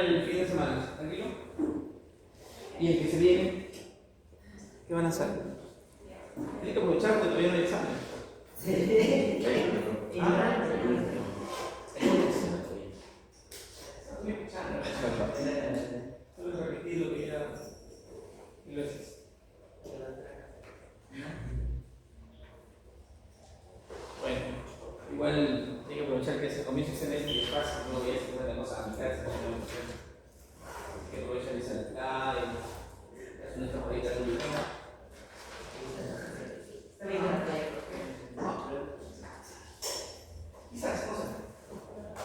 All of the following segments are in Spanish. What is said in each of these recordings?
el fin de semana? ¿Tranquilo? ¿Y el que se viene? ¿Qué van a hacer? Tienes que aprovechar que todavía no hay examen. Solo repetir lo que ya mil veces. Bueno, igual hay que aprovechar que se comienza ese mes y es fácil, no voy a hacer una cosa a mitad, que aprovechen esa entrada y es una favorita de un quizás cosas.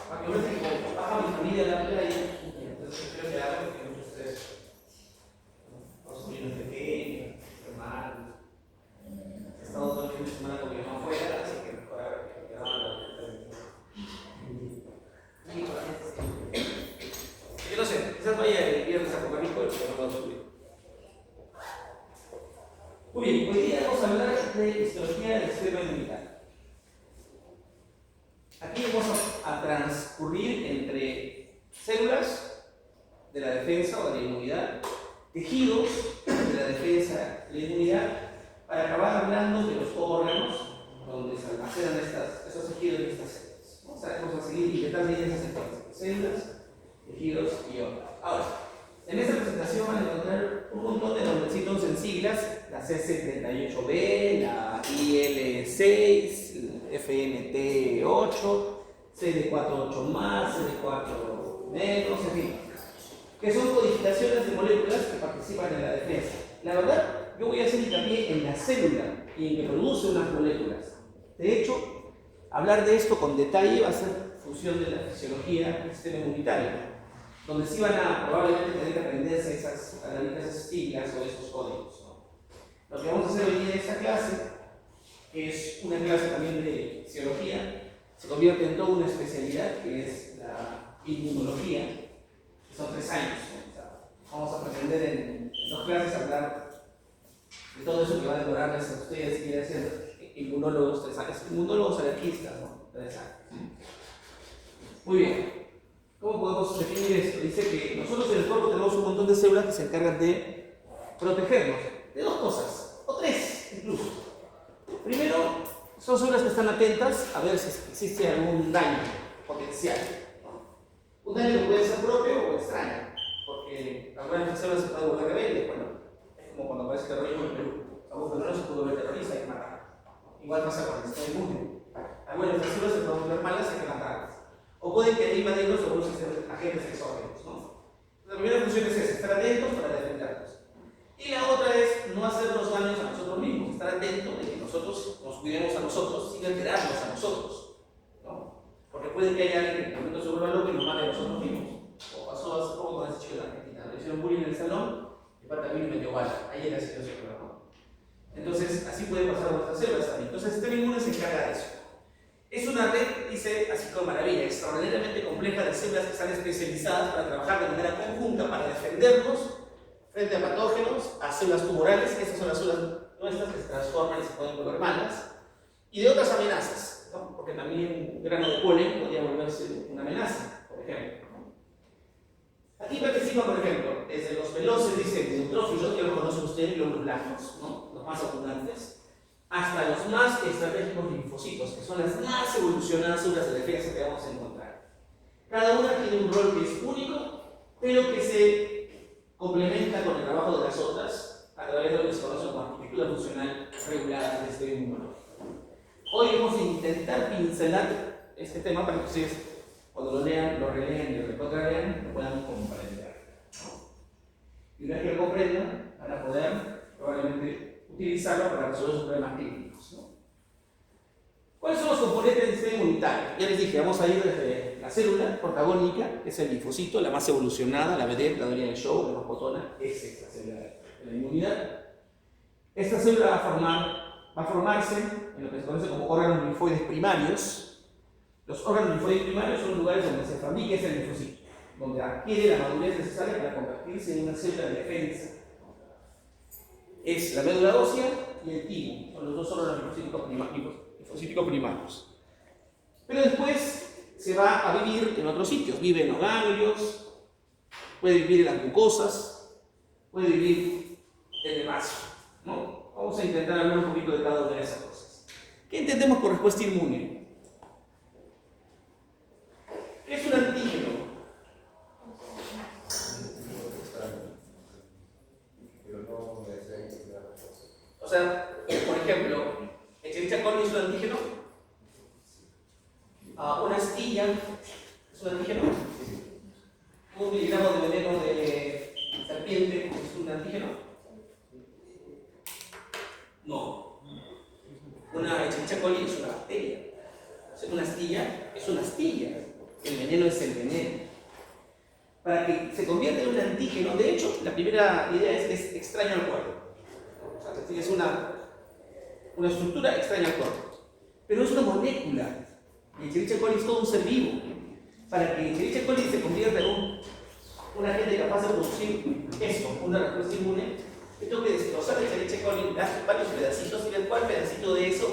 Para que no se como baja mi familia a la playa, entonces creo que algo que muchos de ustedes, los sobrinos pequeños, hermanos, he estado todo el fin de semana con mi mamá afuera, así que mejor ahora que quedaban la yo no sé, quizás vaya el viernes a comer rico, pero no puedo subir. Muy bien, hoy día vamos a hablar de histología del sistema inmunitario. Aquí vamos a transcurrir entre células de la defensa o de la inmunidad, tejidos de la defensa de la inmunidad, para acabar hablando de los órganos donde se almacenan esos tejidos y estas células. Vamos a seguir intentando seguir esas secuencias: células, tejidos y órganos. Ahora, en esta presentación van a encontrar un montón de nombrecitos en siglas: la CC38B, la IL6, FNT8, CD48+, CD4-, en fin, que son codificaciones de moléculas que participan en la defensa. La verdad, yo voy a hacer hincapié en la célula y en que produce unas moléculas. De hecho, hablar de esto con detalle va a ser función de la fisiología del sistema inmunitario, donde sí van a probablemente tener que aprenderse esas siglas o esos códigos, ¿no? Lo que vamos a hacer hoy día en esta clase, que es una clase también de fisiología, se convierte en toda una especialidad que es la inmunología, que son 3 años, ¿no? O sea, vamos a pretender en 2 clases hablar de todo eso que va a demorarles a ustedes si quieren ser inmunólogos 3 años, inmunólogos alergistas, ¿no? 3 años. Muy bien. ¿Cómo podemos definir esto? Dice que nosotros en el cuerpo tenemos un montón de células que se encargan de protegernos de 2 cosas, o 3 incluso. Primero, son células que están atentas a ver si existe algún daño potencial. Un daño que puede ser propio o extraño, porque algunas de las células se pueden volver rebeldes. Bueno, es como cuando aparece terrorismo en Perú. Algún no se pudo ver terrorista y matar. Igual pasa con el sistema inmune. Algunas de las células se pueden volver malas y hay que matarlas. O pueden querer invadirlos o producir agentes exógenos, ¿no? La primera función es esa: estar atentos para defendernos. Y la otra es no hacernos daños a nosotros mismos, estar atentos de que nosotros nos cuidemos a nosotros sin alterarnos a nosotros, ¿no? Porque puede que haya alguien que en el momento se vuelva loco y nos mate a nosotros mismos. O pasó hace poco con ese chico de Argentina, le hicieron bullying en el salón y parte a mí me metió bala. Ahí era la situación, ¿no? Entonces, así puede pasar a nuestras células también. Entonces, el sistema inmune se encarga de eso. Es una red, dice así como maravilla, extraordinariamente compleja de células que están especializadas para trabajar de manera conjunta para defendernos frente a patógenos, a células tumorales, esas son las células nuestras que se transforman y se pueden volver malas, y de otras amenazas, ¿no? Porque también un grano de polen podría volverse una amenaza, por ejemplo. Aquí participan, por ejemplo, desde los veloces, dice, neutrófilos, que lo conocen ustedes, glóbulos blancos, ¿no? Los más abundantes, hasta los más estratégicos linfocitos, que son las más evolucionadas células de defensa que vamos a encontrar. Cada una tiene un rol que es único, pero que se complementa con el trabajo de las otras a través de lo que se conoce como arquitectura funcional regulada del sistema inmunológico. Hoy vamos a intentar pincelar este tema para que ustedes, cuando lo lean, lo relean y lo recontralean, lo puedan comprender. Y una vez que lo comprendan, van a poder probablemente utilizarlo para resolver sus problemas clínicos, ¿no? ¿Cuáles son los componentes del sistema inmunitario? Ya les dije, vamos a ir desde la célula protagónica, que es el linfocito, la más evolucionada, la vedette, la dueña del show, la más potona, es esta célula de la inmunidad. Esta célula va a formarse en lo que se conoce como órganos linfoides primarios. Los órganos linfoides primarios son lugares donde se fabrica ese linfocito, donde adquiere la madurez necesaria para convertirse en una célula de defensa. Es la médula ósea y el timo, son los 2 órganos linfocíticos primarios. Pero después se va a vivir en otros sitios, vive en los ganglios, puede vivir en las mucosas, puede vivir en el vaso, ¿no? Vamos a intentar hablar un poquito de cada una de esas cosas. ¿Qué entendemos por respuesta inmune? ¿Qué es un antígeno? O sea, por ejemplo, Escherichia coli es un antígeno. Una astilla es un antígeno. Un miligramo de veneno de serpiente es un antígeno. No. Una Escherichia coli es una bacteria. O sea, una astilla es una astilla. El veneno es el veneno. Para que se convierta en un antígeno, de hecho, la primera idea es que es extraño al cuerpo. O sea, es una estructura extraña al cuerpo. Pero es una molécula. Y Escherichia coli es todo un ser vivo. Para que Escherichia coli se convierta en un agente capaz de producir eso, una respuesta inmune, yo tengo que destrozar el Escherichia coli, dar varios pedacitos y ver cuál pedacito de eso,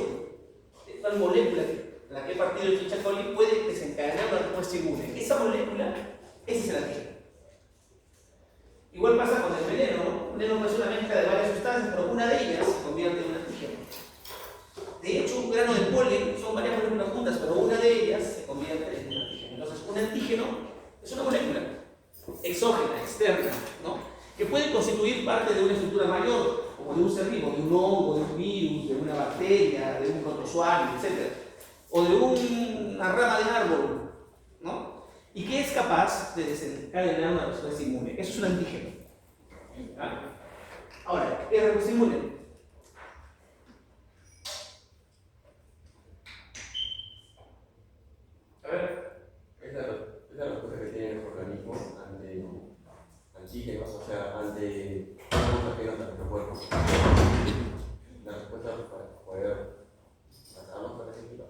de tal molécula en la que he partido el Escherichia coli puede desencadenar una respuesta inmune. Esa molécula, ese es el antígeno. Igual pasa con el veneno, ¿no? El veneno es una mezcla de varias sustancias, pero una de ellas se convierte en un antígeno. De hecho, un grano de polen son varias moléculas juntas, pero una de ellas se convierte en un antígeno. Entonces, un antígeno es una molécula exógena, externa, ¿no? Que puede constituir parte de una estructura mayor, como de un ser vivo, de un hongo, de un virus, de una bacteria, de un protozoario, etc. O de una rama de árbol, ¿no? Y que es capaz de desencadenar una respuesta inmune. Eso es un antígeno. ¿Ah? Ahora, ¿qué es respuesta inmune? A ver. Es la respuesta que tiene el organismo ante antígenos, o sea, ante algo que no nuestro cuerpo. La respuesta para poder pasarnos por ese tipo.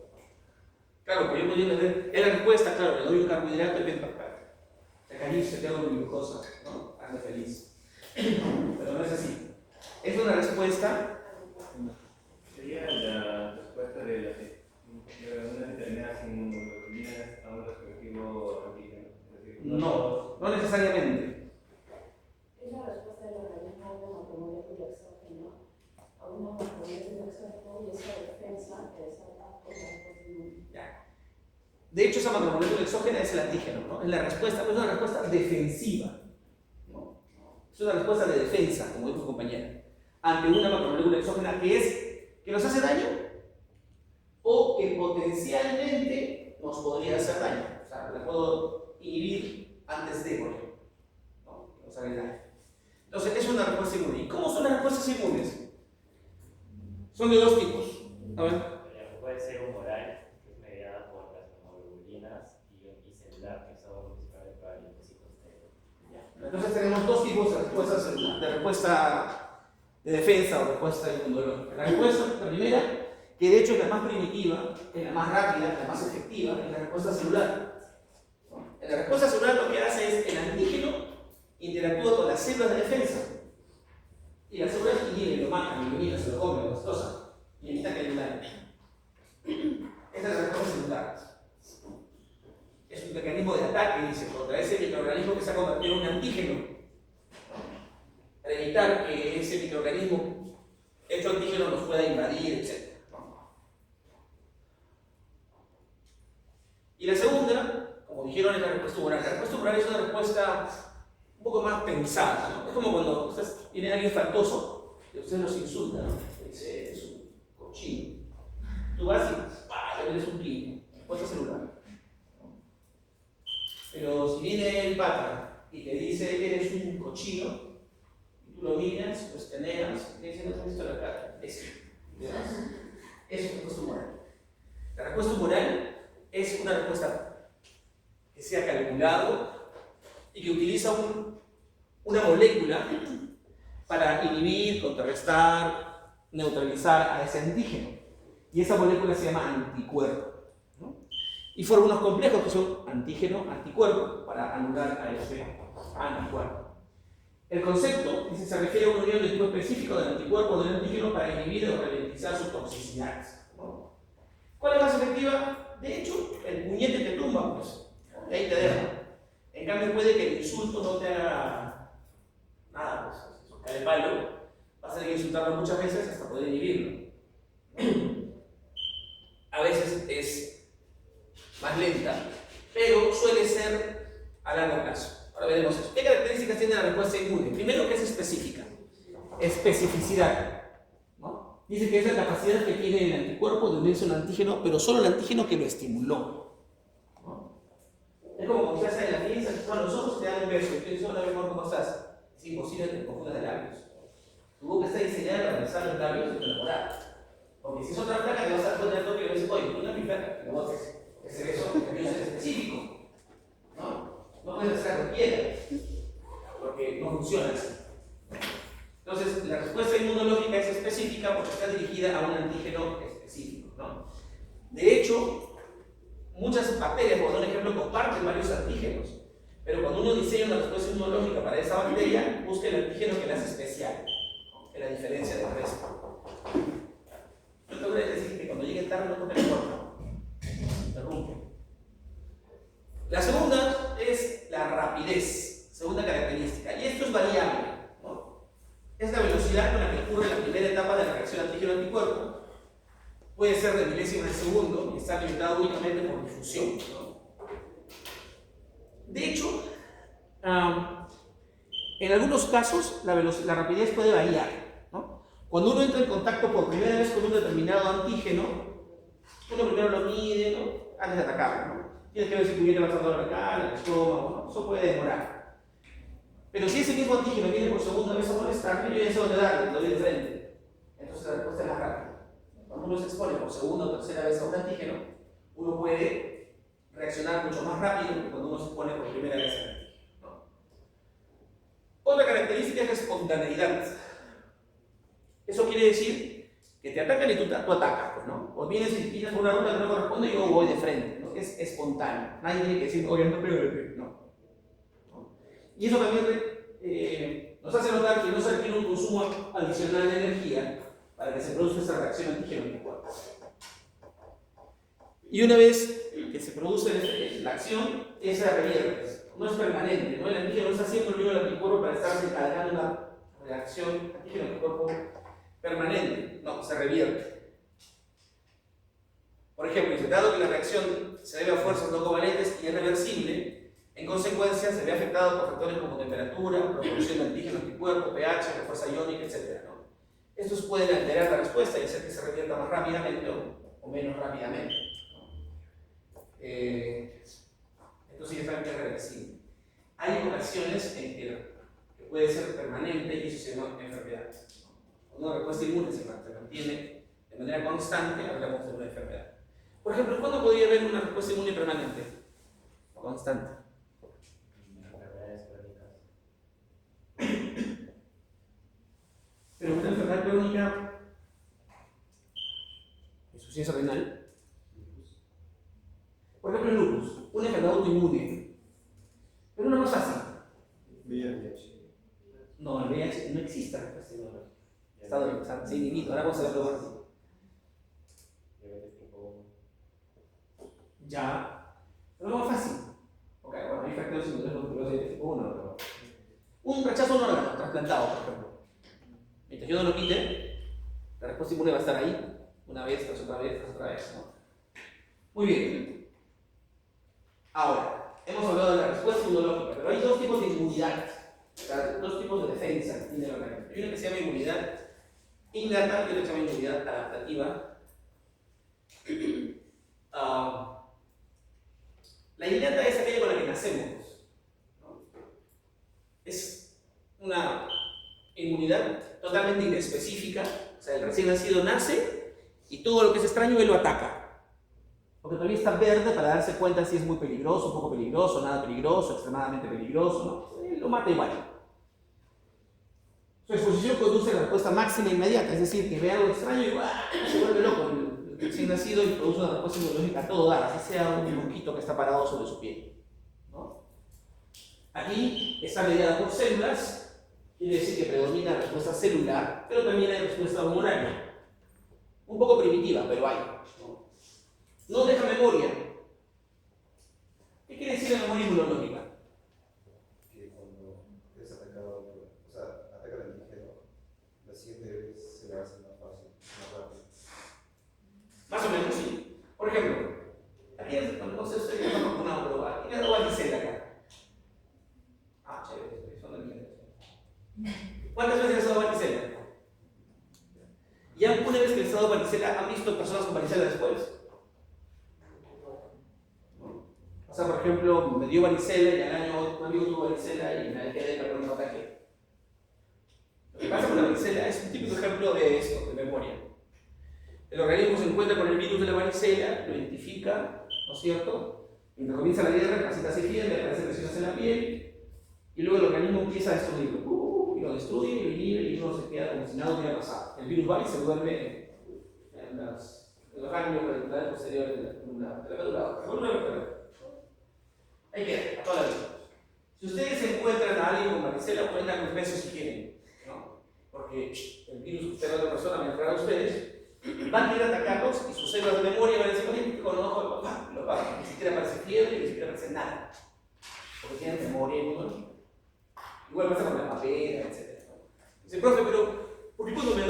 Claro, porque yo podría entender, es la respuesta, claro, le doy un carbohidrato y ven para te cariño, te hago glucosa, ¿no? Ande feliz. Pero no es así. Es una respuesta. Sería la respuesta de una determinada inmunoglobulinas a un respectivo antígeno. No, no necesariamente. Es la respuesta del organismo a una macromolécula exógena, a una macromolécula exógena y esa defensa que desata por la respuesta inmune. De hecho, esa macromolécula exógena es el antígeno, ¿no? Es la respuesta, pero es una respuesta defensiva, ¿no? Es una respuesta de defensa, como dijo tu compañera, ante una macromolécula exógena que nos hace daño o que potencialmente nos podría hacer daño. O sea, la puedo inhibir antes de morir, ¿no? Que nos haga daño. Entonces, es una respuesta inmune. ¿Y cómo son las respuestas inmunes? Son de dos tipos. A ver. Puede ser humoral, que es mediada por las hemoglobulinas, y celular, que son principalmente para linfocitos T. Entonces tenemos dos tipos de respuestas de respuesta de defensa o respuesta inmunológica. La respuesta, la primera, que de hecho es la más primitiva, es la más rápida, la más efectiva, es la respuesta celular. En la respuesta celular lo que hace es el antígeno interactúa con las células de defensa y las células inhiben, lo matan, lo eliminan, se lo comen, lo destrozan y evitan que haya un daño. Esta es la respuesta celular. Es un mecanismo de ataque, dice, contra ese microorganismo que se ha convertido en un antígeno, ¿no? Para evitar que ese microorganismo hecho antígeno nos pueda invadir, etc. Y la segunda, como dijeron, es la respuesta humoral. La respuesta humoral es una respuesta un poco más pensada, ¿no? Es como cuando viene alguien faltoso y usted los insulta, ¿no? Dice, es un cochino. Tú vas y le metes un pin, respuesta celular. Pero si viene el pata y te dice que eres un cochino, y tú lo miras, pues te negas, y te dice, no te he visto la cara, eso es respuesta humoral. La respuesta humoral es una respuesta que se ha calculado y que utiliza una molécula para inhibir, contrarrestar, neutralizar a ese antígeno. Y esa molécula se llama anticuerpo, ¿no? Y forma unos complejos que son antígeno-anticuerpo para anular a ese anticuerpo. El concepto dice, se refiere a una unión de tipo específico del anticuerpo o del antígeno para inhibir o ralentizar sus toxicidades, ¿no? ¿Cuál es más efectiva? De hecho, el puñete te tumba, pues, y ahí te deja. En cambio, puede que el insulto no te haga nada, pues, eso cae de palo, vas a tener que insultarlo muchas veces hasta poder inhibirlo. A veces es más lenta, pero suele ser a largo plazo. Ahora veremos eso. ¿Qué características tiene la respuesta inmune? Primero, que es específica. Especificidad, ¿no? Dice que es la capacidad que tiene el anticuerpo de unirse a un antígeno, pero solo el antígeno que lo estimuló, ¿no? Es como cuando estás en la fiesta, bueno, los ojos te dan un beso y tú dices, hola, mi amor, ¿cómo estás? Es imposible que te confundas de labios. Tu boca está diseñada para besar los labios y enamorar. Porque si es otra placa, te vas a dar cuenta del toque y le dices, oye, tú no es mi placa, que lo botes. Ese beso es específico, ¿no? No puedes besar a cualquiera, porque no funciona así. Entonces, la respuesta inmunológica es específica porque está dirigida a un antígeno específico, ¿no? De hecho, muchas bacterias, por ejemplo, comparten varios antígenos, pero cuando uno diseña una respuesta inmunológica para esa bacteria, busca el antígeno que la hace especial, ¿no? Que la diferencia del resto. Yo te voy a decir que cuando llegue tarde no toque la puerta, interrumpe. La segunda es la rapidez, segunda característica, y esto es variable, ¿no? Es la velocidad con la que ocurre la primera etapa de la reacción antígeno-anticuerpo. Puede ser de milésimas de segundo y está limitado únicamente por difusión, ¿no? De hecho, en algunos casos la rapidez puede variar, ¿no? Cuando uno entra en contacto por primera vez con un determinado antígeno, uno primero lo mide, ¿no? Antes de atacarlo, ¿no? Tienes que ver si tu diente va a saltar la cara, el estómago, ¿no? Eso puede demorar. Pero si ese mismo antígeno viene por segunda vez a molestarme, yo ya sé dónde darle, lo doy de frente. Entonces la respuesta es más rápida. Cuando uno se expone por segunda o tercera vez a un antígeno, uno puede reaccionar mucho más rápido que cuando uno se expone por primera vez al antígeno, ¿no? Otra característica es la espontaneidad. Eso quiere decir que te atacan y tú atacas, pues, ¿no? O vienes y piensas por una ruta que no corresponde y yo voy de frente, ¿no? Es espontáneo. Nadie tiene que decir, oye, no pégale, no. Y eso también nos hace notar que no se requiere un consumo adicional de energía para que se produzca esa reacción antígeno-anticuerpo. Y una vez que se produce la acción, esa revierte. No es permanente, ¿no? El antígeno no está haciendo el mismo del anticuerpo para estar encadenando una reacción antígeno-anticuerpo permanente. No, se revierte. Por ejemplo, dado que la reacción se debe a fuerzas no covalentes y es reversible, en consecuencia se ve afectado por factores como temperatura, proporción de antígeno-anticuerpo, pH, fuerza iónica, etc., ¿no? Estos pueden alterar la respuesta y hacer que se revierta más rápidamente o menos rápidamente, ¿no? Esto sí es realmente reversible. Hay ocasiones en que puede ser permanente y eso se llama enfermedad. Una respuesta inmune se mantiene de manera constante, hablamos de una enfermedad. Por ejemplo, ¿cuándo podría haber una respuesta inmune permanente? Constante. Enfermedades crónicas. Pero una enfermedad crónica, insuficiencia renal, por ejemplo el lupus, una enfermedad autoinmune, pero una más fácil. VIH. No, el VIH no existe respuesta inmunológica. Está inhibido, ahora vamos a verlo así. Diabetes tipo 1. Ya, pero no más fácil. Ok, bueno, hay factores inmunológicos de tipo 1, pero un rechazo a un órgano trasplantado, por ejemplo. Mientras yo no lo quite, la respuesta inmune va a estar ahí, una vez, tras otra vez, tras otra vez, ¿no? Muy bien. Ahora, hemos hablado de la respuesta inmunológica, pero hay dos tipos de inmunidad, o sea, dos tipos de defensa que tiene el organismo. Hay una que se llama inmunidad innata y otra que se llama inmunidad adaptativa. La innata es aquella con la que nacemos, ¿no? Es una inmunidad totalmente inespecífica, o sea, el recién nacido nace y todo lo que es extraño él lo ataca. Porque todavía está verde para darse cuenta si es muy peligroso, poco peligroso, nada peligroso, extremadamente peligroso, ¿no? Él lo mata igual. Su exposición conduce a la respuesta máxima inmediata, es decir, que ve algo extraño y se vuelve loco el recién nacido y produce una respuesta inmunológica a todo dar, así sea un mosquito que está parado sobre su piel, ¿no? Aquí está mediada por células, quiere decir que predomina la respuesta celular, pero también hay respuesta hormonal. Un poco primitiva, pero hay, ¿no? No deja memoria. ¿Qué quiere decir la memoria inmunológica? Ya una vez que les ha dado varicela, ¿han visto personas con varicela después? O sea, por ejemplo, me dio varicela y al año un amigo tuvo varicela y me quedé con un ataque. Lo que pasa con la varicela es un típico ejemplo de esto, de memoria. El organismo se encuentra con el virus de la varicela, lo identifica, ¿no es cierto? Mientras comienza la guerra, casi se fiebre, aparecen lesiones en la piel, y luego el organismo empieza a destruirlo. Y lo destruye y lo inhibe y uno se queda como si nada hubiera pasado. El virus va y se duerme en los ganglios radiculares posteriores de la médula. Ahí queda, a toda la vida. Si ustedes encuentran a alguien con varicela, cuentan los besos si quieren, ¿no? Porque el virus que usted a otra persona va a entrar a ustedes, van a ir a atacarlos y sus células de memoria van a decir, oye, con el ojo de papá, lo va, ni siquiera aparece fiebre, ni siquiera aparece nada. Porque tienen memoria inmunológica. Igual pasa con la papera, etc. Dice, profe, pero ¿por qué cuando me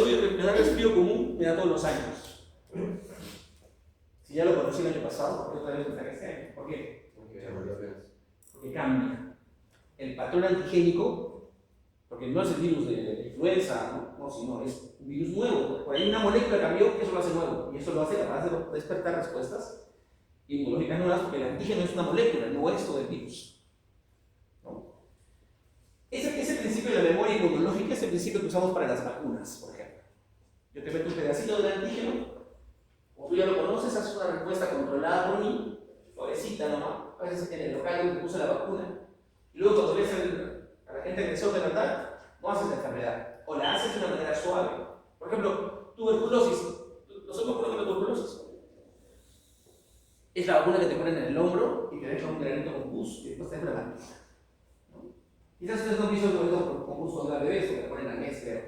da resfrío común me da todos los años? Si ya lo conocí el año pasado, ¿por qué otra vez me da este año? ¿Por qué? Porque cambia. El patrón antigénico, porque no es el virus de la influenza, no, sino es un virus nuevo. Por ahí una molécula cambió, eso lo hace nuevo. Y eso lo hace capaz de despertar respuestas inmunológicas nuevas, porque el antígeno es una molécula, no es todo el virus. Ese principio de la memoria inmunológica es el principio que usamos para las vacunas, por ejemplo. Yo te meto un pedacito del antígeno, como tú ya lo conoces, haces una respuesta controlada por mí, suavecita nomás, a veces en el local donde puse la vacuna, y luego cuando ves a la gente agresor de verdad, no haces la enfermedad, o la haces de una manera suave. Por ejemplo, tuberculosis. ¿Los hemos conocido la tuberculosis? Es la vacuna que te ponen en el hombro y te deja un granito con pus y después te deja una mancha. Quizás ustedes no han visto el concurso de la bebés, que le ponen la mezcla,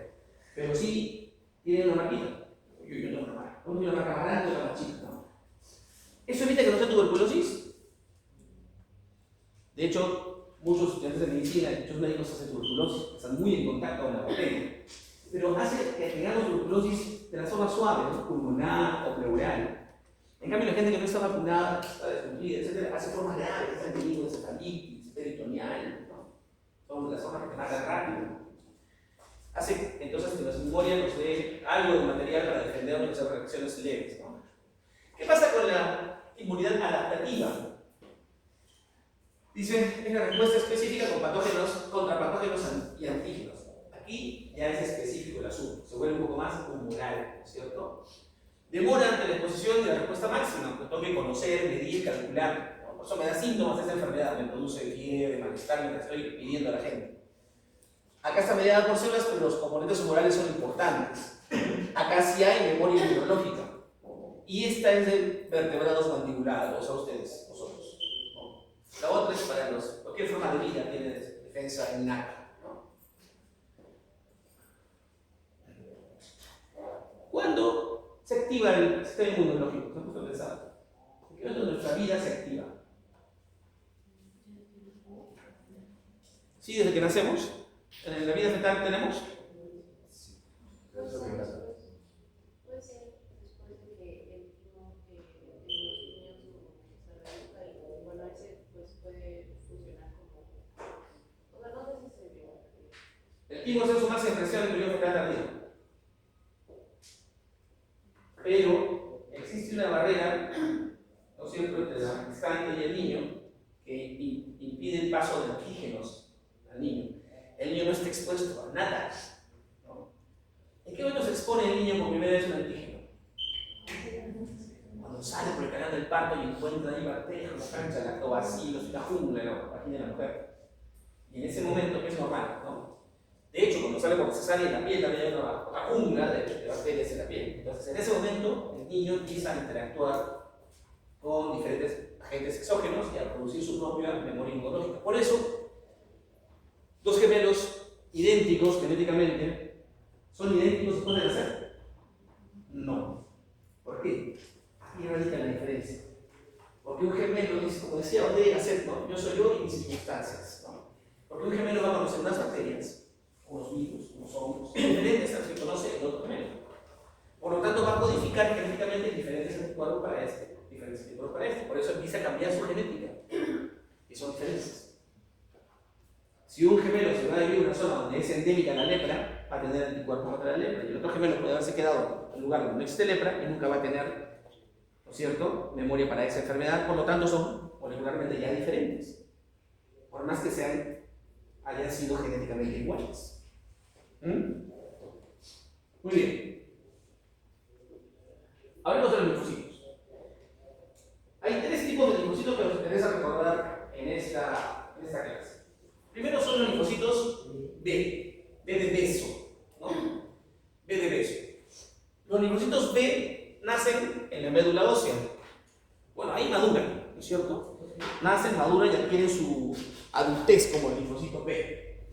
pero sí tienen una marquita. Yo tengo una marca. Uno tiene una marca más grande y otra más chica. ¿No? ¿Eso evita que no sea tuberculosis? De hecho, muchos estudiantes de medicina, muchos médicos hacen tuberculosis, están muy en contacto con la bacteria. Pero hace que tengamos tuberculosis de la zona suave, ¿no? Pulmonar o pleural. En cambio, la gente que no está vacunada, está descumplida, etc., hace formas graves, está teniendo encefalitis, peritoneal. Son las zonas que matan rápido. Hace entonces que nuestra memoria nos dé algo de material para defendernos de esas reacciones leves. ¿No? ¿Qué pasa con la inmunidad adaptativa? Dice, es la respuesta específica contra patógenos y antígenos. Aquí ya es específico el asunto, se vuelve un poco más humoral, ¿no es cierto? Demora ante la exposición de la respuesta máxima, pues tengo que conocer, medir, calcular. Por eso me da síntomas de esa enfermedad, me produce fiebre, malestar mientras estoy pidiendo a la gente. Acá está mediada por células, pero los componentes humorales son importantes. Acá sí hay memoria inmunológica. Y esta es de vertebrados mandibulados, a ustedes, vosotros. La otra es para cualquier forma de vida tiene defensa innata. ¿Cuándo se activa el sistema inmunológico? ¿Se han puesto a pensar? ¿En qué momento de nuestra vida se activa? ¿Sí? ¿Desde que nacemos? ¿En la vida fetal tenemos? Puede ser después de que el timo de los niños se reduzca y bueno, ese pues puede funcionar como. O sea, no sé si se vio. El timo es su máxima expresión en el periodo fetal tardío. Pero existe una barrera, ¿no es cierto?, entre la gestante y el niño que impide el paso de antígenos al niño. El niño no está expuesto a nada. ¿No? ¿En qué momento se expone el niño por primera vez a un antígeno? Cuando sale por el canal del parto y encuentra ahí bacterias, la cancha, lactobacilos, la jungla, la vagina de la mujer. Y en ese momento, que es normal, ¿no? De hecho, cuando sale por cesárea en la piel, también hay otra jungla de bacterias en la piel. Entonces, en ese momento, el niño empieza a interactuar con diferentes agentes exógenos y a producir su propia memoria inmunológica. Por eso, dos gemelos idénticos genéticamente, ¿son idénticos después de nacer? No. ¿Por qué? Aquí radica la diferencia. Porque un gemelo dice, como decía Ortega, ¿no? Yo soy yo y mis circunstancias. ¿No? Porque un gemelo va a conocer unas bacterias, unos virus, unos hongos, diferentes a los que conoce el otro gemelo. Por lo tanto, va a codificar genéticamente diferentes anticuerpos para este, diferentes anticuerpos para este. Por eso empieza a cambiar su genética. Y son diferentes. Si un gemelo se va a vivir en una zona donde es endémica la lepra, a tener anticuerpos contra la lepra. Y el otro gemelo puede haberse quedado en lugar donde no existe lepra y nunca va a tener, ¿no es cierto?, memoria para esa enfermedad. Por lo tanto, son molecularmente ya diferentes, por más que hayan sido genéticamente iguales. Muy bien. Hablemos de los linfocitos. Hay tres tipos de linfocitos que nos interesa recordar en esta clase. Primero son los linfocitos B de beso, ¿no? B de beso. Los linfocitos B nacen en la médula ósea. Bueno, ahí maduran, ¿no es cierto? Nacen, maduran y adquieren su adultez como el linfocito B.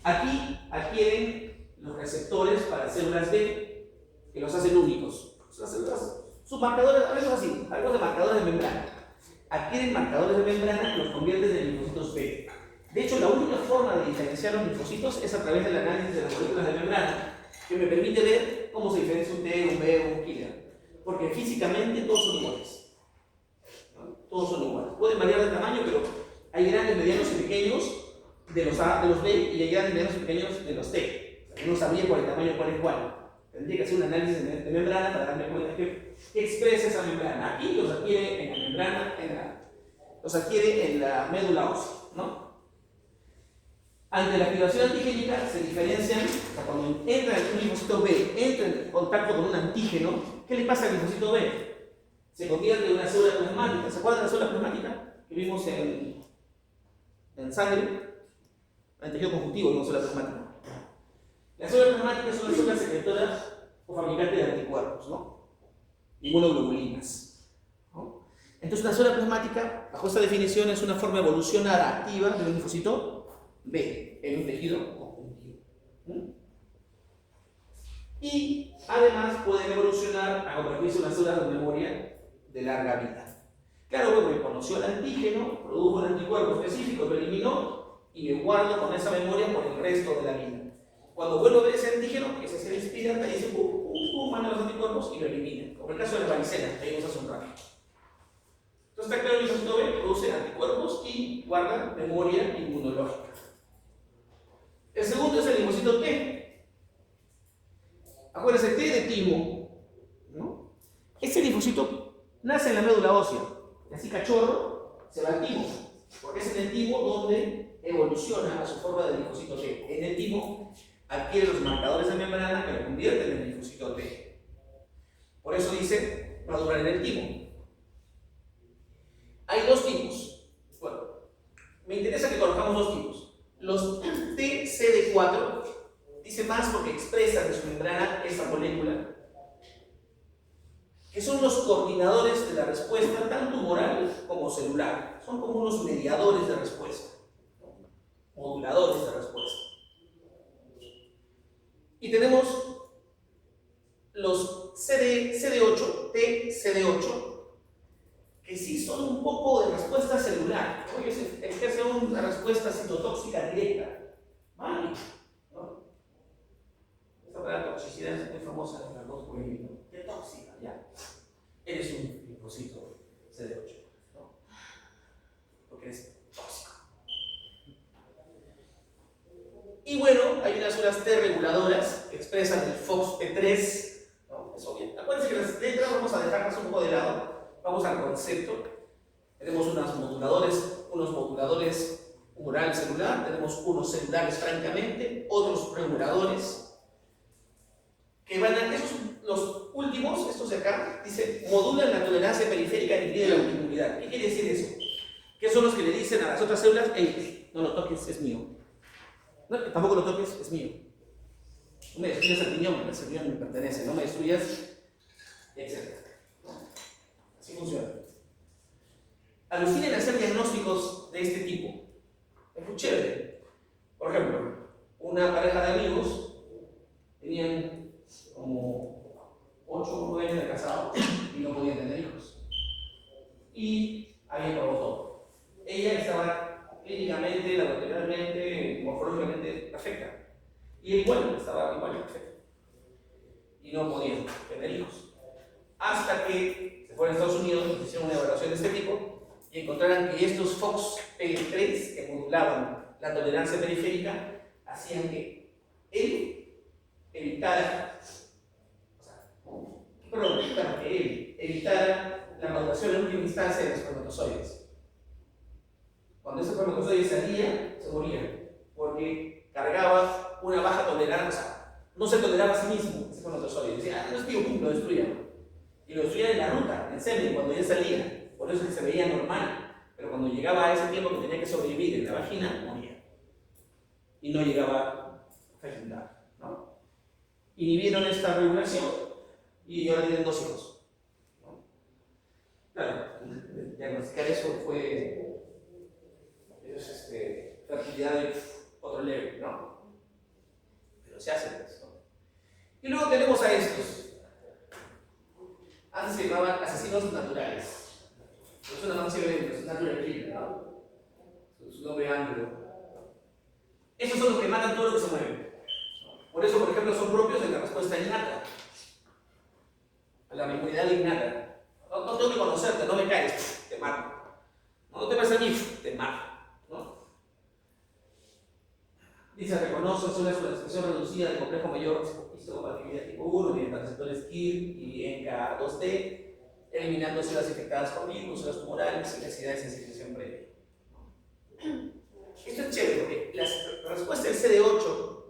Aquí adquieren los receptores para células B que los hacen únicos. Las células, sus marcadores, a veces así, algo de marcadores de membrana. Adquieren marcadores de membrana que los convierten en linfocitos B. De hecho, la única forma de diferenciar los linfocitos es a través del análisis de las moléculas de membrana, que me permite ver cómo se diferencia un T, un B o un killer. Porque físicamente todos son iguales. ¿No? Todos son iguales. Pueden variar de tamaño, pero hay grandes, medianos y pequeños de los A, de los B, y hay grandes, medianos y pequeños de los T. O sea, no sabría cuál es el tamaño, cuál es cuál. Tendría que hacer un análisis de membrana para darme cuenta que expresa esa membrana. Aquí los adquiere en la membrana, los adquiere en la médula ósea, ¿no? Ante la activación antigénica se diferencian, o sea, cuando entra un linfocito B, entra en contacto con un antígeno, ¿qué le pasa al linfocito B? Se convierte en una célula plasmática. ¿Se acuerdan de la célula plasmática que vimos en sangre? En tejido conjuntivo vimos célula plasmática. Las células plasmáticas son las células secretoras o fabricantes de anticuerpos, ¿no? Inmunoglobulinas, ¿no? Entonces, una célula plasmática, bajo esta definición, es una forma evolucionada activa de un linfocito B en un tejido conjuntivo. Y además pueden evolucionar a convertirse en unas células de memoria de larga vida. Claro, luego reconoció el antígeno, produjo un anticuerpo específico, lo eliminó y me guardo con esa memoria por el resto de la vida. Cuando vuelvo a ver ese antígeno, ese se despierta y dice, manda los anticuerpos y lo elimina. Como el caso de la varicela, que vimos hace un rato. Entonces está claro que el linfocito B produce anticuerpos y guarda memoria inmunológica. El segundo es el linfocito T. Acuérdense, T de timo, ¿no? Este linfocito nace en la médula ósea. Y así cachorro se va al timo. Porque es en el timo donde evoluciona a su forma de linfocito T. En el timo adquiere los marcadores de membrana que lo convierten en linfocito T. Por eso dice madurar en el timo. Hay dos tipos. Bueno, me interesa que conozcamos dos tipos. Los TCD4 dice más porque expresan de su membrana esta molécula, que son los coordinadores de la respuesta tanto tumoral como celular. Son como unos mediadores de respuesta, moduladores de respuesta. Y tenemos los CD8, TCD8, que sí son un poco de respuesta celular, porque ejerce una respuesta citotóxica directa. ¿Vale? ¿No? Esta palabra toxicidad es muy famosa en las dos políticas. ¿Qué tóxica? Ya. Eres un linfocito CD8, ¿no? Porque eres tóxico. Y bueno, hay unas células T reguladoras que expresan el FOXP3, ¿no? Eso bien. Acuérdense que las letras vamos a dejarlas un poco de lado. Vamos al concepto. Tenemos unos moduladores humoral celular, tenemos unos celulares francamente, otros reguladores que van a, esos los últimos, estos de acá, dice, modulan la tolerancia periférica y impiden la autoinmunidad. ¿Qué quiere decir eso? Que son los que le dicen a las otras células, hey, no lo toques, es mío. No, tampoco lo toques, es mío. No me destruyas el riñón me pertenece, no me destruyas, etc. Así funciona. Alucinen a hacer diagnósticos de este tipo. Es muy chévere. Por ejemplo, una pareja de amigos tenían como 8 o 9 años de casados y no podían tener hijos. Y habían probado todo. Ella estaba clínicamente, laboratorialmente, morfológicamente perfecta. Y él igual estaba igual perfecto. Y no podían tener hijos. Hasta que se fueron a Estados Unidos y hicieron una evaluación de este tipo y encontraron que estos FOXP3 que modulaban la tolerancia periférica hacían que él evitara, que él evitara la maduración en última instancia de los espermatozoides. Cuando ese espermatozoide salía, se moría, porque cargaba una baja tolerancia, o sea, no se toleraba a sí mismo ese espermatozoide. Decía, no es mío, pum, lo destruía. Y lo destruían en la ruta, en el semen, cuando ya salía. Por eso es que se veía normal. Pero cuando llegaba a ese tiempo que tenía que sobrevivir en la vagina, moría. Y no llegaba a fecundar, ¿no? Inhibieron esta regulación y ahora tienen 2 hijos, ¿no? Claro, diagnosticar eso fue fertilidad de otro level, ¿no? Pero se hace esto. Y luego tenemos a estos. Antes se llamaban asesinos naturales. Es una mancha de natural killer, ¿no? Su nombre anglo. Esos son los que matan todo lo que se mueve. Por eso, por ejemplo, son propios de la respuesta innata. La inmunidad innata. No tengo que conocerte, no me caes, te mato. No te parece a mí, te mato, ¿no? Dice, reconoce una expresión reducida del complejo mayor histocompatibilidad tipo 1 mediante receptores KIR y NK2D, eliminando células infectadas por virus, células tumorales y necesidad de sensibilización previa. Esto es chévere porque la respuesta del CD8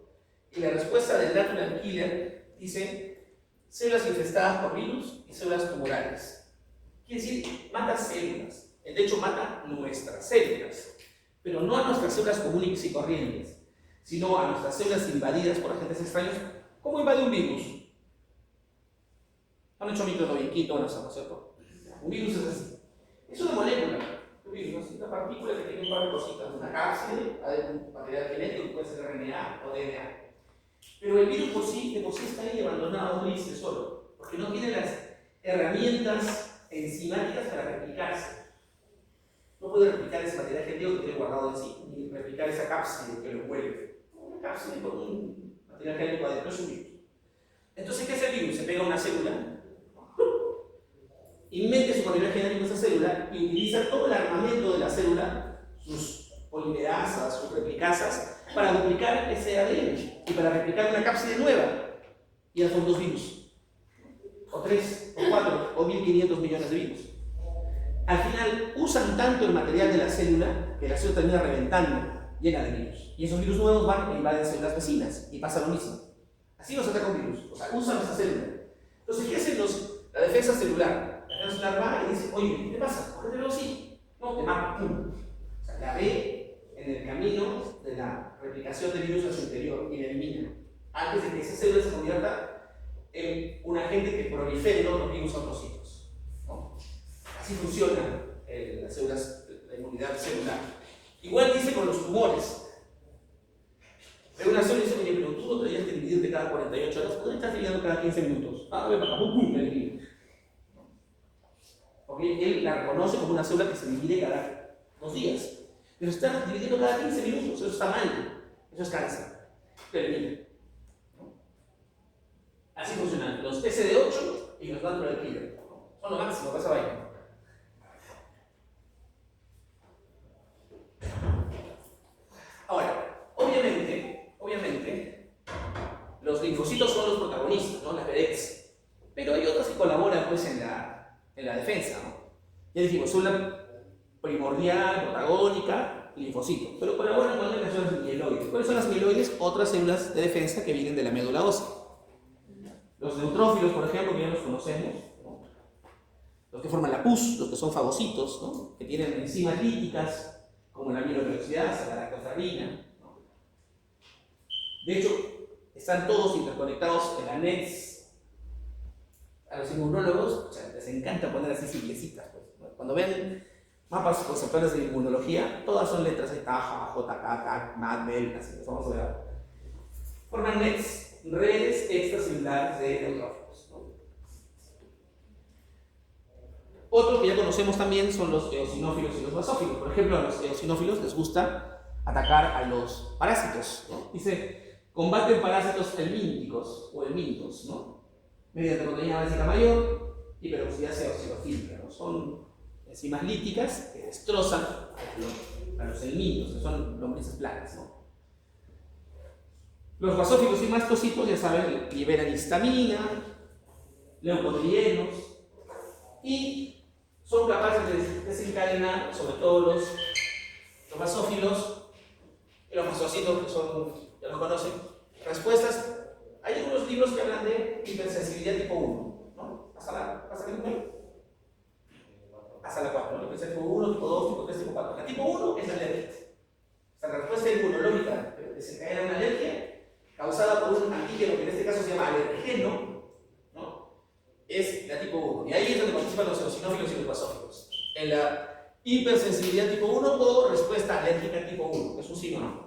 y la respuesta del natural killer dice células infestadas por virus y células tumorales. Quiere decir, mata células. De hecho, mata nuestras células, pero no a nuestras células comunes y corrientes, sino a nuestras células invadidas por agentes extraños. ¿Cómo invade un virus? Han hecho microtobiquito, no sé, ¿cierto? Un virus es así. Es una molécula. Un virus es una partícula que tiene un par de cositas. Una cápside, un material genético, puede ser RNA o DNA. Pero el virus de por sí está ahí abandonado, triste, solo, porque no tiene las herramientas enzimáticas para replicarse. No puede replicar ese material genético que tiene guardado en sí, ni replicar esa cápside que lo envuelve. Una cápside con un material genético adentro es un virus. Entonces, ¿qué hace el virus? Se pega a una célula, y mete su material genético en esa célula y utiliza todo el armamento de la célula, sus polimerasas, sus replicasas, para duplicar ese ADN y para replicar una cápside nueva. Y ya son 2 virus, o 3, o 4, o 1500 millones de virus. Al final usan tanto el material de la célula que la célula termina reventando, llena de virus. Y esos virus nuevos van e invaden células vecinas y pasa lo mismo. Así nos ataca un virus, o sea, usan esa célula. Entonces, ¿qué hacen la defensa celular? La defensa celular va y dice, oye, ¿qué te pasa? ¿Por qué te veo así? No, te mato. O sea, la ve en el camino de la replicación del virus a su interior y la elimina. Antes de que esa célula se convierta en un agente que prolifere otros virus a otros sitios, ¿no? Así funciona las células, la inmunidad celular. Igual dice con los tumores. Ve una célula y dice, oye, pero tú no tenías que dividirte cada 48 horas, ¿por qué estás dividiendo cada 15 minutos? Ah, ve para acá, pum, me elimina. Porque él la reconoce como una célula que se divide cada 2 días. Pero está dividiendo cada 15 minutos, eso está mal. Eso es cáncer. Lo elimina. Así funcionan los SD8 y los natural killer. Son lo máximo para esa vaina. Ahora, obviamente, los linfocitos son los protagonistas, ¿no? Las vedettes. Pero hay otros que colaboran pues en la defensa, ¿no? Ya dijimos, célula primordial, protagónica, linfocito. Pero colaboran con las células mieloides. ¿Cuáles son las mieloides? Otras células de defensa que vienen de la médula ósea. Los neutrófilos, por ejemplo, que ya los conocemos, ¿no? Los que forman la pus, los que son fagocitos, ¿no? Que tienen enzimas líticas, como la amiloperoxidasa, la lactoferrina, ¿no? De hecho, están todos interconectados en la NETs. A los inmunólogos, o sea, les encanta poner así siglecitas, pues, ¿no? Cuando ven mapas conceptuales de inmunología, todas son letras de TAJA, JK, TAC, MAD, MEL, así los vamos a ver. Forman NETs, redes extracelulares de neutrófilos, ¿no? Otro que ya conocemos también son los eosinófilos y los basófilos. Por ejemplo, a los eosinófilos les gusta atacar a los parásitos, ¿no? Dice, combaten parásitos helmínticos o helmintos, ¿no? Mediante proteína básica mayor y peroxidasa eosinofílica, ¿no? Son enzimas líticas que destrozan a los helmintos, que son lombrices planas, ¿no? Los basófilos y mastocitos, ya saben, liberan histamina, leucotrienos y son capaces de desencadenar, sobre todo los basófilos y los mastocitos, que son, ya los conocen, respuestas. Hay algunos libros que hablan de hipersensibilidad tipo 1, ¿no? ¿Hasta qué número? Hasta la 4, ¿no? Hipersensibilidad tipo 1, tipo 2, tipo 3, tipo 4. La tipo 1 es la alergia. La respuesta inmunológica desencadena una alergia causada por un antígeno que en este caso se llama alergeno, ¿no? Es la tipo 1. Y ahí es donde participan los eosinófilos y los basófilos. En la hipersensibilidad tipo 1 o respuesta alérgica tipo 1, que es un sí o no.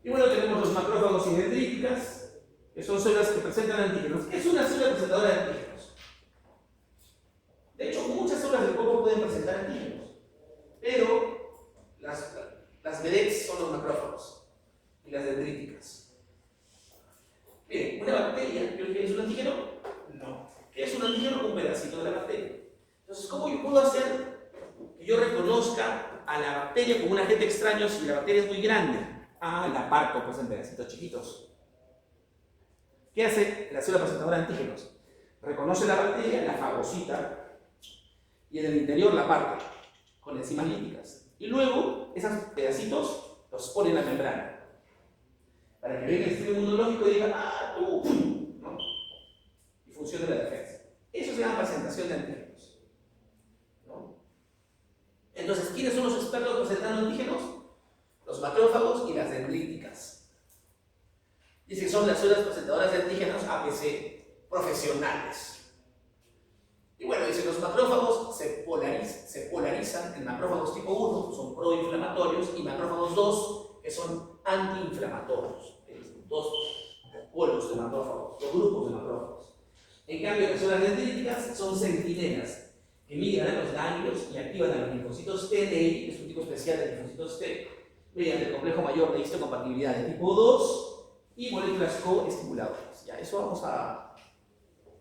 Y bueno, tenemos los macrófagos y dendríticas, que son células que presentan antígenos. ¿Qué es una célula presentadora de antígenos? De hecho, muchas células del cuerpo pueden presentar antígenos, pero las vedettes son los macrófagos y las dendríticas. Miren, una bacteria, ¿qué es un antígeno? No. ¿Qué es un antígeno? Un pedacito de la bacteria. Entonces, ¿cómo yo puedo hacer que yo reconozca a la bacteria como un agente extraño si la bacteria es muy grande? Ah, la parto pues en pedacitos chiquitos. ¿Qué hace la célula presentadora de antígenos? Reconoce la bacteria, la fagocita y en el interior la parte con enzimas líticas. Y luego esos pedacitos los pone en la membrana para que venga el sistema inmunológico y diga, ah, tú, ¿no? Y funcione la defensa. Eso se llama presentación de antígenos, ¿no? Entonces, ¿quiénes son los expertos presentando antígenos? Los macrófagos y las dendríticas. Dice que son las células presentadoras de antígenos APC profesionales. Y bueno, dice, los macrófagos se polarizan en macrófagos tipo 1, que son proinflamatorios, y macrófagos 2, que son antiinflamatorios. Dos polos de macrófagos, dos grupos de macrófagos. En cambio, las células dendríticas son centinelas, que migran a los ganglios y activan a los linfocitos T que es un tipo especial de linfocitos T, mediante el complejo mayor de histocompatibilidad de tipo 2 y moléculas coestimuladoras. Ya, eso vamos a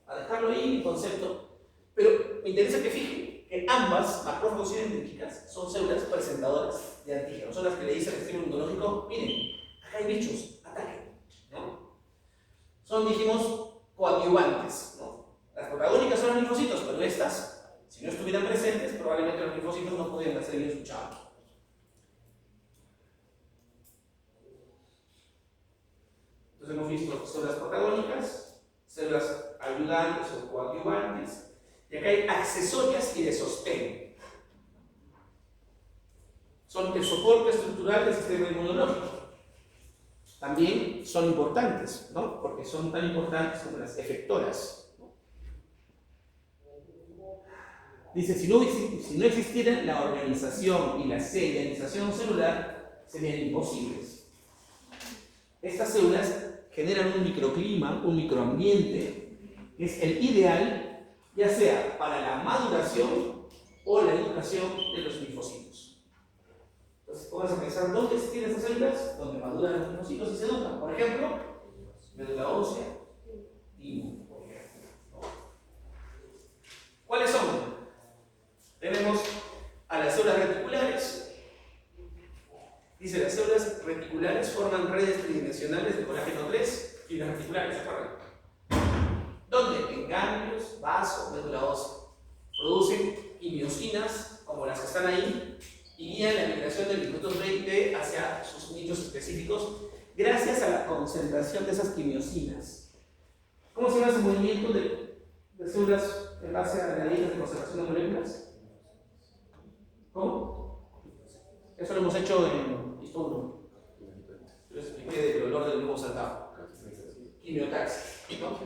dejarlo ahí en concepto. Pero me interesa que fijen que ambas, macrófagos y dendríticas, son células presentadoras de antígenos. Son las que le dicen al sistema inmunológico, miren, acá hay bichos, ataquen, ¿no? Son, dijimos, coadyuvantes, ¿no? Las protagónicas son los linfocitos, pero estas, si no estuvieran presentes, probablemente los linfocitos no podrían hacer bien su chamba. Entonces hemos visto células protagónicas, células ayudantes o coadyuvantes, y acá hay accesorias y de sostén. Son el soporte estructural del sistema inmunológico. También son importantes, ¿no? Porque son tan importantes como las efectoras, ¿no? Dice, si no existieran la organización y la serialización celular, serían imposibles. Estas células generan un microclima, un microambiente, que es el ideal, ya sea para la maduración o la educación de los linfocitos. Entonces, vamos a pensar dónde se tienen estas células, donde maduran los linfocitos y se educan. Por ejemplo, médula ósea, timo, por ejemplo, ¿no? ¿Cuáles son? Tenemos a las células reticulares. Dice, las células reticulares forman redes tridimensionales de colágeno 3 y las reticulares, ¿se acuerdan? ¿Dónde? En ganglios, vasos, médula ósea. Producen quimiosinas, como las que están ahí, y guían la migración de linfocitos B hacia sus nichos específicos gracias a la concentración de esas quimiosinas. ¿Cómo se llama ese movimiento de células en base a la ley de conservación de moléculas? ¿Cómo? Eso lo hemos hecho en Histo 1. Yo les expliqué del olor del globo saltado. Quimiotaxis, ¿no?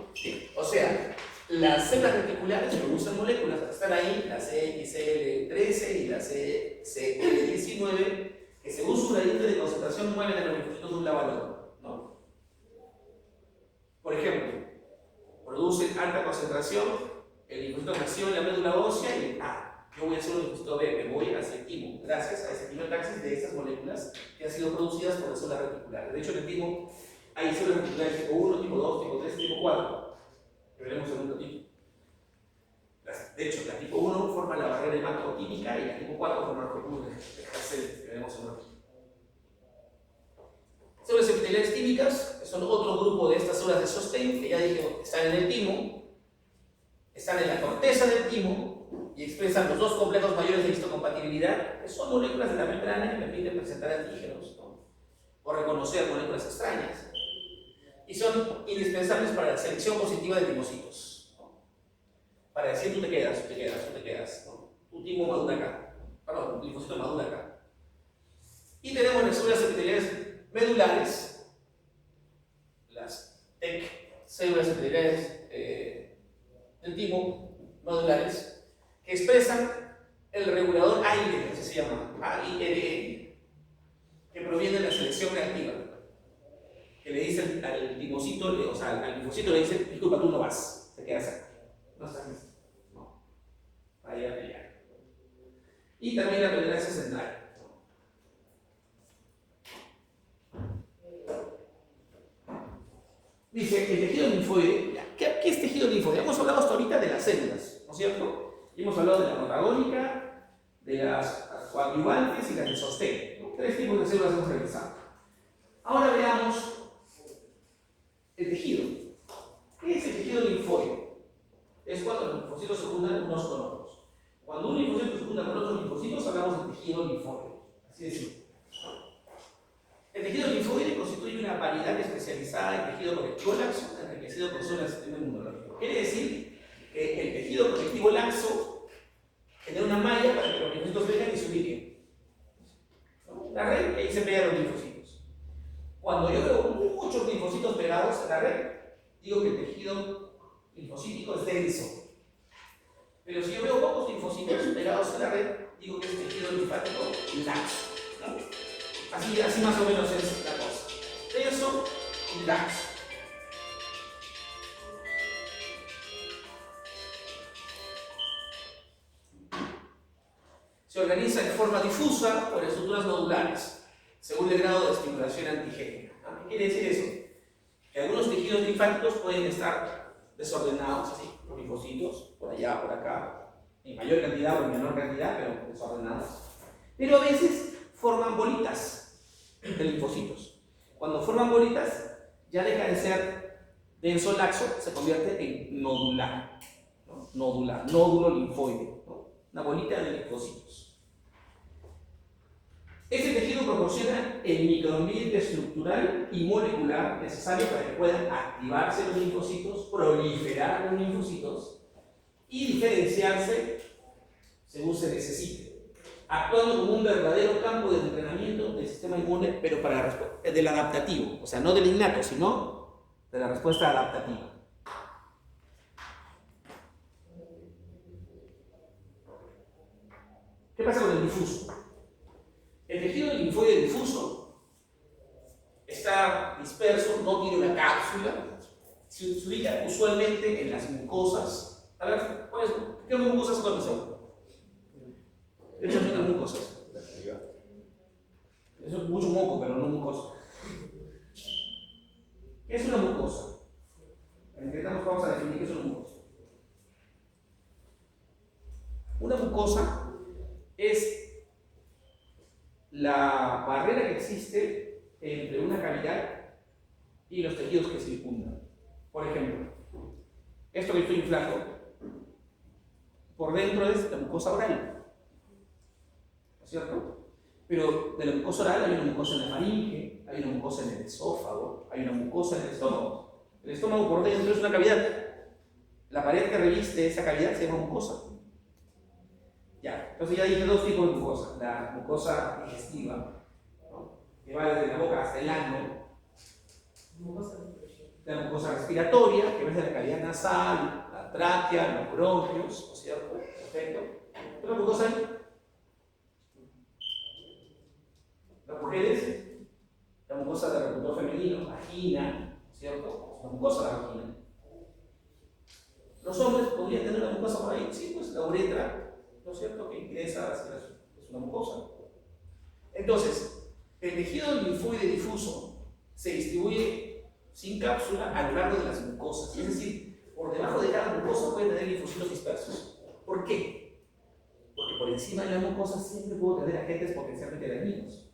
O sea, las células reticulares producen moléculas que están ahí, la CXCL13 y la CCL19, que según su gradiente de concentración mueven a los linfocitos de un lado al otro, ¿no? Por ejemplo, producen alta concentración, el linfocito nació en la médula ósea y yo voy a hacer un linfocito B, me voy hacia el timo, gracias a ese quimiotaxis de esas moléculas que han sido producidas por las células reticulares. De hecho, en el timo hay células reticulares tipo 1, tipo 2, tipo 3, tipo 4, que veremos en un ratito. De hecho, la tipo 1 forma la barrera hematoquímica y la tipo 4 forma los retículos de Hassel, que veremos en un ratito. Células epiteliales típicas, que son otro grupo de estas células de sostén, que ya dije, están en el timo, están en la corteza del timo y expresan los dos complejos mayores de histocompatibilidad, que son moléculas de la membrana que permiten presentar antígenos, ¿no? O reconocer moléculas extrañas. Y son indispensables para la selección positiva de timocitos, ¿no? Para decir tú te quedas, ¿no? Tu timo madura acá, perdón, tu linfocito madura acá. Y tenemos las células epiteliales medulares, las TEC, células epiteliales del timo medulares, que expresan el regulador AIRE, que se llama AIRE, que proviene de la selección reactiva, que le dice al timocito, o sea, al linfocito le dice, disculpa, tú no vas, te quedas acá, no estás listo, no, para ir a pelear. Y también la tolerancia central. Dice, el tejido linfoide, ¿qué es tejido linfoide? Hemos hablado hasta ahorita de las células, ¿no es cierto? Y hemos hablado de la protagónica, de las coadyuvantes y las de sostén, ¿no? 3 tipos de células hemos revisado. Ahora veamos el tejido. ¿Qué es el tejido linfoide? Es cuando los linfocitos se juntan unos con otros. Cuando un linfocito se junta con otros linfocitos, hablamos de tejido linfoide. Así de simple. El tejido linfoide constituye una variedad especializada en tejido conectivo laxo enriquecido por células del sistema inmunológico. Quiere decir que el tejido conectivo laxo genera una malla para que los linfocitos vengan y se ubiquen. ¿No? La red, ahí se pegan los linfocitos. Cuando yo veo muchos linfocitos pegados a la red, digo que el tejido linfocítico es denso. Pero si yo veo pocos linfocitos pegados a la red, digo que es tejido linfático laxo. ¿No? Así más o menos es la cosa. Denso y laxo. Se organiza de forma difusa por estructuras nodulares, según el grado de estimulación antigénica. ¿Qué quiere decir eso? Que algunos tejidos linfáticos pueden estar desordenados, así, los linfocitos, por allá, por acá, en mayor cantidad o en menor cantidad, pero desordenados. Pero a veces forman bolitas de linfocitos. Cuando forman bolitas, ya deja de ser denso laxo, se convierte en nodular, ¿no? Nódulo linfoide, ¿no? Una bolita de linfocitos. Este tejido proporciona el microambiente estructural y molecular necesario para que puedan activarse los linfocitos, proliferar los linfocitos y diferenciarse según se necesite, actuando como un verdadero campo de entrenamiento del sistema inmune, pero para del adaptativo, o sea, no del innato, sino de la respuesta adaptativa. ¿Qué pasa con el difuso? El tejido linfoide difuso está disperso, no tiene una cápsula, se ubica usualmente en las mucosas. A ver, ¿qué mucosas conocen? Esas son las mucosas. Eso es mucho moco, pero no mucosa. ¿Qué es una mucosa? Vamos a definir qué es una mucosa. Una mucosa es la barrera que existe entre una cavidad y los tejidos que circundan. Por ejemplo, esto que estoy inflando, por dentro es la mucosa oral, ¿no es cierto? Pero de la mucosa oral hay una mucosa en la faringe, hay una mucosa en el esófago, hay una mucosa en el estómago. El estómago por dentro es una cavidad. La pared que reviste esa cavidad se llama mucosa. Ya, entonces ya dije 2 tipos de mucosa. La mucosa digestiva, ¿no? Que va desde la boca hasta el ano. La mucosa respiratoria, que va desde la cavidad nasal, la tráquea, los bronquios, ¿no es cierto? Perfecto. ¿Qué otra mucosa hay? Las mujeres, la mucosa del reproductor femenino, vagina, ¿no es cierto? La mucosa de la vagina. Los hombres podrían tener una mucosa por ahí, sí, pues la uretra, ¿no es cierto?, que ingresa, es una mucosa. Entonces, el tejido linfoide difuso se distribuye sin cápsula a lo largo de las mucosas, es decir, por debajo de cada mucosa puede tener linfocitos dispersos. ¿Por qué? Porque por encima de la mucosa siempre puedo tener agentes potencialmente dañinos.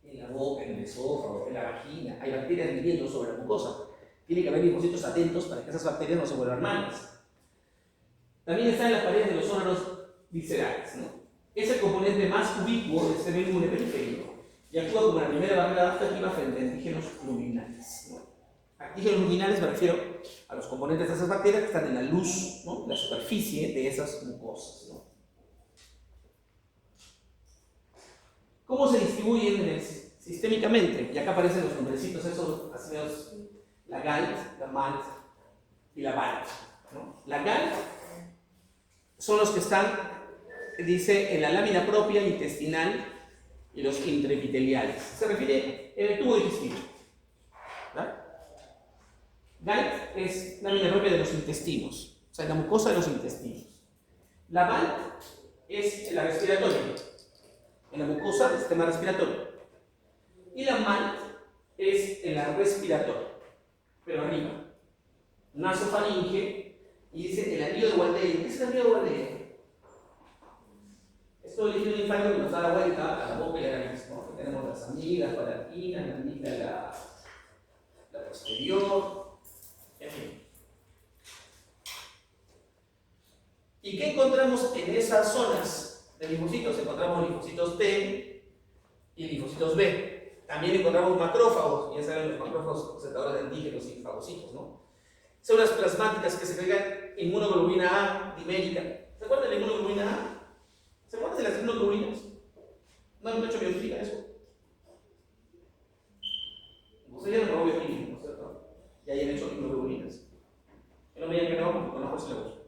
Y en la boca, en el esófago, en la vagina, hay bacterias viviendo sobre la mucosa. Tiene que haber linfocitos atentos para que esas bacterias no se vuelvan malas. También está en las paredes de los órganos viscerales, ¿no? Es el componente más ubicuo del sistema inmune periférico y actúa como la primera barrera adaptativa frente a antígenos luminales, ¿no? Antígenos luminales me refiero a los componentes de esas bacterias que están en la luz, ¿no? En la superficie de esas mucosas, ¿no? ¿Cómo se distribuyen sistémicamente? Y acá aparecen los nombrecitos esos asignados, la GALT, la MALT y la BALT, ¿no? La GALT son los que están, dice, en la lámina propia intestinal y los intraepiteliales. Se refiere en el tubo digestivo. ¿Verdad? GALT es lámina propia de los intestinos, o sea, la mucosa de los intestinos. La BALT es la respiratoria, en la mucosa del sistema respiratorio. Y la MALT es en la respiratoria, pero arriba. Nasofaringe, y dice el anillo de Waldeck. ¿Qué es el anillo de Waldeck? Es todo el líquido linfático que nos da la vuelta a la boca y a la nariz, ¿no? Tenemos las amígdalas palatinas, la amígdala la posterior, en fin. ¿Y qué encontramos en esas zonas de linfocitos? Encontramos linfocitos T y linfocitos B. También encontramos macrófagos, ya saben, los macrófagos presentadores de antígenos y fagocitos, ¿no? Células plasmáticas que segregan inmunoglobulina A dimérica. ¿Se acuerdan de la inmunoglobulina A? ¿Se acuerdan de las inmunoglobulinas? ¿No han hecho bioquímica eso? Ustedes ya no probó bioquímica, ¿no es cierto? Ya hayan hecho inmunoglobulinas. Que no me digan que no, porque conozco ese negocio.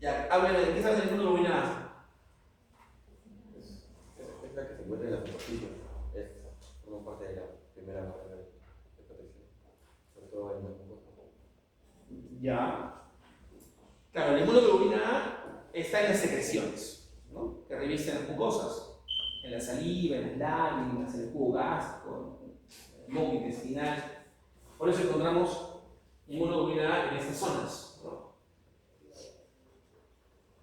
Ya, háblenme de qué saben de la inmunoglobulina A. Es la que se encuentra en la superficie. Forma parte de la primera barrera de protección. Sobre todo en la mucosa. Ya. Claro, la inmunoglobulina A está en las secreciones, ¿no? Que revisten las mucosas, en la saliva, en las lágrimas, en el jugo gástrico, en el moco intestinal. Por eso encontramos inmunoglobulina A en estas zonas, ¿no?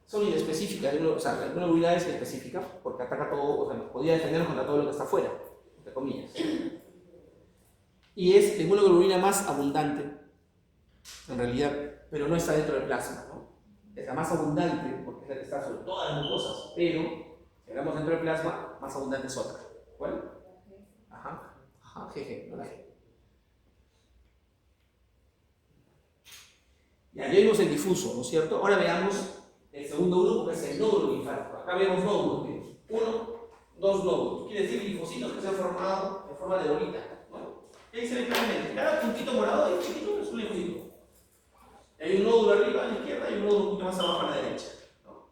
Son inespecíficas, o sea, la inmunoglobulina A es específica porque ataca todo, o sea, podría defendernos contra todo lo que está afuera, entre comillas. Y es la inmunoglobulina más abundante, en realidad, pero no está dentro del plasma, ¿no? Es la más abundante porque es la que está sobre todas las mucosas, pero si hablamos dentro del plasma, más abundante es otra. ¿Cuál? Ajá, GG, no la G. Ya vimos el difuso, ¿no es cierto? Ahora veamos el segundo grupo, que es el nódulo linfático. Acá vemos nódulos, ¿sí? 1, 2 nódulos. Quiere decir linfocitos que se han formado en forma de bolita, ¿no? ¿Qué dice claramente? Cada puntito morado ahí chiquito es un linfocito. Hay un nódulo arriba a la izquierda y un nódulo un poquito más abajo a la derecha, ¿no?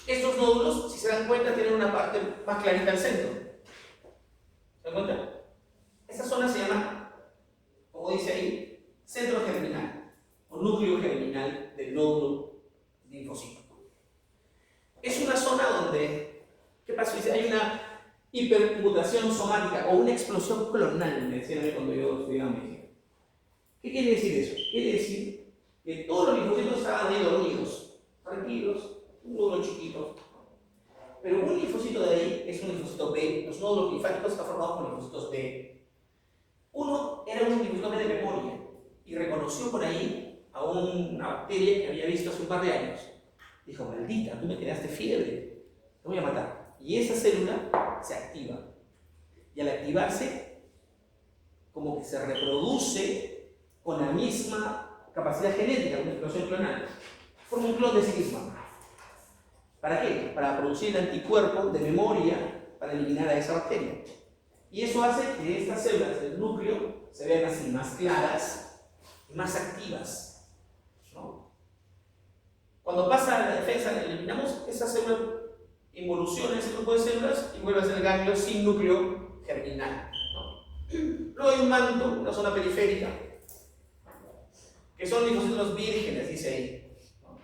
Estos nódulos, si se dan cuenta, tienen una parte más clarita al centro. ¿Se dan cuenta? Esta zona se llama, como dice ahí, centro germinal o núcleo germinal del nódulo linfocito. Es una zona donde, ¿qué pasa? Dice, hay una hipermutación somática o una explosión clonal, me decían a mí cuando yo estudiaba medicina. ¿Qué quiere decir eso? Quiere decir que todos los linfocitos estaban ahí dormidos, tranquilos, un nódulo chiquito. Pero un linfocito de ahí es un linfocito B. Los nódulos linfáticos están formados por linfocitos B. Uno era un linfocito B de memoria y reconoció por ahí a una bacteria que había visto hace un par de años. Dijo, maldita, tú me creaste fiebre, te voy a matar. Y esa célula se activa. Y al activarse, como que se reproduce con la misma capacidad genética, una explosión clonal. Forma un clon de sí misma. ¿Para qué? Para producir el anticuerpo de memoria para eliminar a esa bacteria. Y eso hace que estas células del núcleo se vean así, más claras y más activas, ¿no? Cuando pasa la defensa, eliminamos esa célula, involuciona ese grupo de células y vuelve a ser el ganglio sin núcleo germinal, ¿no? Luego hay un manto, una zona periférica, que son linfocitos vírgenes, dice ahí, ¿no?